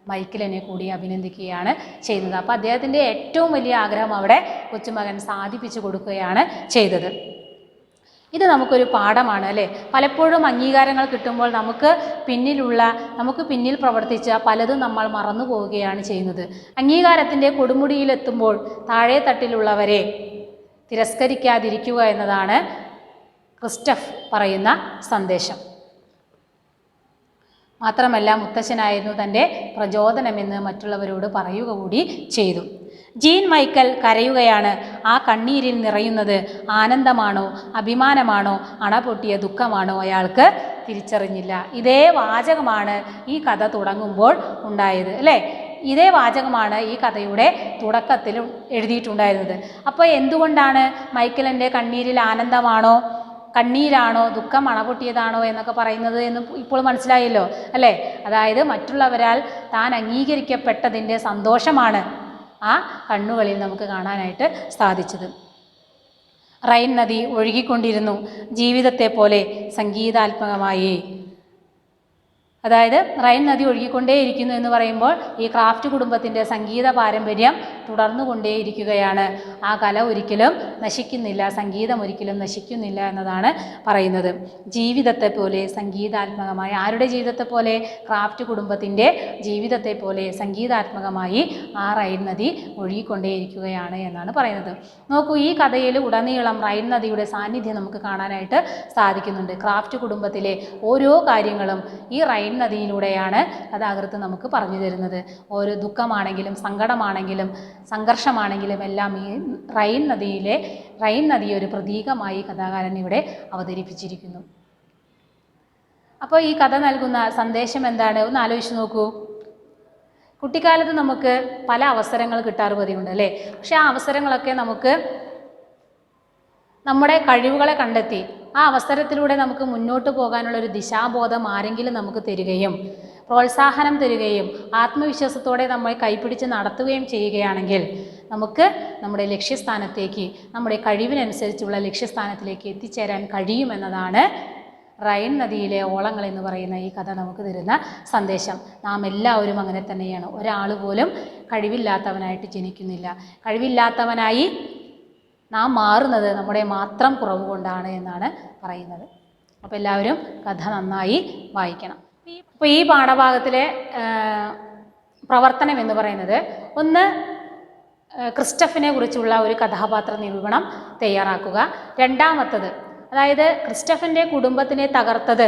മൈക്കിളിനെ കൂടി അഭിനന്ദിക്കുകയാണ് ചെയ്യുന്നത്. അപ്പോൾ അദ്ദേഹത്തിൻ്റെ ഏറ്റവും വലിയ ആഗ്രഹം അവിടെ കൊച്ചുമകൻ സാധിപ്പിച്ചു കൊടുക്കുകയാണ് ചെയ്തത്. ഇത് നമുക്കൊരു പാഠമാണ്, അല്ലേ? പലപ്പോഴും അംഗീകാരങ്ങൾ കിട്ടുമ്പോൾ നമുക്ക് പിന്നിൽ പ്രവർത്തിച്ച പലതും നമ്മൾ മറന്നു പോവുകയാണ് ചെയ്യുന്നത്. അംഗീകാരത്തിൻ്റെ കൊടുമുടിയിലെത്തുമ്പോൾ താഴെ തട്ടിലുള്ളവരെ തിരസ്കരിക്കാതിരിക്കുക എന്നതാണ് ക്രിസ്റ്റഫ് പറയുന്ന സന്ദേശം. മാത്രമല്ല മുത്തശ്ശനായിരുന്നു തൻ്റെ പ്രചോദനമെന്ന് മറ്റുള്ളവരോട് പറയുക കൂടി ചെയ്തു. ജീൻ മൈക്കൽ കരയുകയാണ്. ആ കണ്ണീരിൽ നിറയുന്നത് ആനന്ദമാണോ അഭിമാനമാണോ അണപൊട്ടിയ ദുഃഖമാണോ അയാൾക്ക് തിരിച്ചറിഞ്ഞില്ല. ഇതേ വാചകമാണ് ഈ കഥ തുടങ്ങുമ്പോൾ ഉണ്ടായത്, അല്ലേ? ഇതേ വാചകമാണ് ഈ കഥയുടെ തുടക്കത്തിൽ എഴുതിയിട്ടുണ്ടായിരുന്നത്. അപ്പോൾ എന്തുകൊണ്ടാണ് മൈക്കലിൻ്റെ കണ്ണീരിൽ ആനന്ദമാണോ കണ്ണീരാണോ ദുഃഖം അണപൊട്ടിയതാണോ എന്നൊക്കെ പറയുന്നത് എന്ന് ഇപ്പോൾ മനസ്സിലായല്ലോ, അല്ലേ? അതായത് മറ്റുള്ളവരാൽ താൻ അംഗീകരിക്കപ്പെട്ടതിൻ്റെ സന്തോഷമാണ് ആ കണ്ണുകളിൽ നമുക്ക് കാണാനായിട്ട് സാധിച്ചത്. റൈൻ നദി ഒഴുകിക്കൊണ്ടിരുന്നു ജീവിതത്തെ പോലെ സംഗീതാത്മകമായി. അതായത് റൈൻ നദി ഒഴുകിക്കൊണ്ടേയിരിക്കുന്നു എന്ന് പറയുമ്പോൾ ഈ ക്രാഫ്റ്റ് കുടുംബത്തിൻ്റെ സംഗീത പാരമ്പര്യം തുടർന്നുകൊണ്ടേയിരിക്കുകയാണ്. ആ കല ഒരിക്കലും നശിക്കുന്നില്ല, സംഗീതം ഒരിക്കലും നശിക്കുന്നില്ല എന്നതാണ് പറയുന്നത്. ജീവിതത്തെ പോലെ സംഗീതാത്മകമായി, ആരുടെ ജീവിതത്തെ പോലെ? ക്രാഫ്റ്റ് കുടുംബത്തിൻ്റെ ജീവിതത്തെ പോലെ സംഗീതാത്മകമായി ആ റൈൻ നദി ഒഴുകിക്കൊണ്ടേയിരിക്കുകയാണ് എന്നാണ് പറയുന്നത്. നോക്കൂ, ഈ കഥയിൽ ഉടനീളം റൈൻ നദിയുടെ സാന്നിധ്യം നമുക്ക് കാണാനായിട്ട് സാധിക്കുന്നുണ്ട്. ക്രാഫ്റ്റ് കുടുംബത്തിലെ ഓരോ കാര്യങ്ങളും ഈ റൈൻ നദിയിലൂടെയാണ് കഥാകൃത്ത് നമുക്ക് പറഞ്ഞു തരുന്നത്. ഓരോ ദുഃഖമാണെങ്കിലും സങ്കടമാണെങ്കിലും സംഘർഷമാണെങ്കിലും എല്ലാം ഈ റൈൻ നദിയെ ഒരു പ്രതീകമായി കഥാകാരൻ ഇവിടെ അവതരിപ്പിച്ചിരിക്കുന്നു. അപ്പോൾ ഈ കഥ നൽകുന്ന സന്ദേശം എന്താണ്? ഒന്ന് ആലോചിച്ച് നോക്കൂ. കുട്ടിക്കാലത്ത് നമുക്ക് പല അവസരങ്ങൾ കിട്ടാറ് പതിവുണ്ട്, അല്ലേ? പക്ഷെ ആ അവസരങ്ങളൊക്കെ നമുക്ക് നമ്മുടെ കഴിവുകളെ കണ്ടെത്തി ആ അവസരത്തിലൂടെ നമുക്ക് മുന്നോട്ട് പോകാനുള്ളൊരു ദിശാബോധം ആരെങ്കിലും നമുക്ക് തരികയും പ്രോത്സാഹനം തരികയും ആത്മവിശ്വാസത്തോടെ നമ്മൾ കൈപിടിച്ച് നടത്തുകയും ചെയ്യുകയാണെങ്കിൽ നമുക്ക് നമ്മുടെ ലക്ഷ്യസ്ഥാനത്തേക്ക്, നമ്മുടെ കഴിവിനനുസരിച്ചുള്ള ലക്ഷ്യസ്ഥാനത്തിലേക്ക് എത്തിച്ചേരാൻ കഴിയുമെന്നതാണ് റൈൻ നദിയിലെ ഓളങ്ങൾ എന്ന് പറയുന്ന ഈ കഥ നമുക്ക് തരുന്ന സന്ദേശം. നാം എല്ലാവരും അങ്ങനെ തന്നെയാണ്. ഒരാൾ പോലും കഴിവില്ലാത്തവനായിട്ട് ജനിക്കുന്നില്ല. കഴിവില്ലാത്തവനായി നാം മാറുന്നത് നമ്മുടെ മാത്രം കുറവ് കൊണ്ടാണ് എന്നാണ് പറയുന്നത്. അപ്പോൾ എല്ലാവരും കഥ നന്നായി വായിക്കണം. അപ്പോൾ ഈ പാഠഭാഗത്തിലെ പ്രവർത്തനം എന്ന് പറയുന്നത്, ഒന്ന് ക്രിസ്റ്റഫിനെ കുറിച്ചുള്ള ഒരു കഥാപാത്ര നിരൂപണം തയ്യാറാക്കുക. രണ്ടാമത്തത്, അതായത് ക്രിസ്റ്റഫിൻ്റെ കുടുംബത്തിനെ തകർത്തത്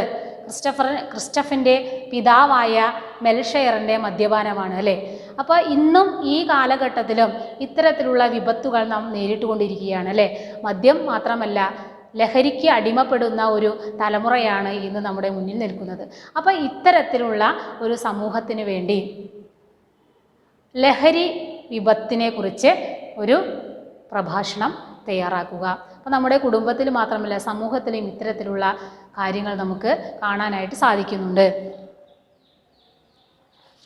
ക്രിസ്റ്റഫിൻ്റെ പിതാവായ മെൽഷെയറിൻ്റെ മദ്യപാനമാണ്, അല്ലേ? അപ്പോൾ ഇന്നും ഈ കാലഘട്ടത്തിലും ഇത്തരത്തിലുള്ള വിപത്തുകൾ നാം നേരിട്ടുകൊണ്ടിരിക്കുകയാണ്, അല്ലേ? മദ്യം മാത്രമല്ല, ലഹരിക്ക് അടിമപ്പെടുന്ന ഒരു തലമുറയാണ് ഇന്ന് നമ്മുടെ മുന്നിൽ നിൽക്കുന്നത്. അപ്പോൾ ഇത്തരത്തിലുള്ള ഒരു സമൂഹത്തിന് വേണ്ടി ലഹരി വിപത്തിനെക്കുറിച്ച് ഒരു പ്രഭാഷണം തയ്യാറാക്കുക. അപ്പോൾ നമ്മുടെ കുടുംബത്തിൽ മാത്രമല്ല സമൂഹത്തിലും ഇത്തരത്തിലുള്ള കാര്യങ്ങൾ നമുക്ക് കാണാനായിട്ട് സാധിക്കുന്നുണ്ട്.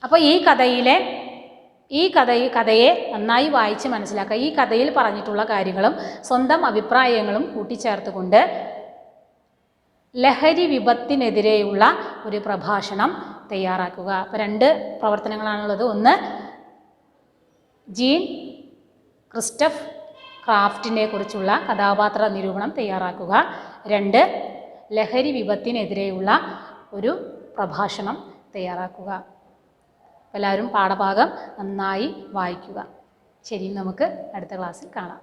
അപ്പോൾ ഈ കഥയെ നന്നായി വായിച്ച് മനസ്സിലാക്കുക. ഈ കഥയിൽ പറഞ്ഞിട്ടുള്ള കാര്യങ്ങളും സ്വന്തം അഭിപ്രായങ്ങളും കൂട്ടിച്ചേർത്തുകൊണ്ട് ലഹരി വിപത്തിനെതിരെയുള്ള ഒരു പ്രഭാഷണം തയ്യാറാക്കുക. അപ്പോൾ 2 പ്രവർത്തനങ്ങളാണുള്ളത്. ഒന്ന്, ജീൻ ക്രിസ്റ്റഫ് ക്രാഫ്റ്റിനെ കുറിച്ചുള്ള കഥാപാത്ര നിരൂപണം തയ്യാറാക്കുക. 2, ലഹരി വിപത്തിനെതിരെയുള്ള ഒരു പ്രഭാഷണം തയ്യാറാക്കുക. എല്ലാവരും പാഠഭാഗം നന്നായി വായിക്കുക. ശരി, നമുക്ക് അടുത്ത ക്ലാസ്സിൽ കാണാം.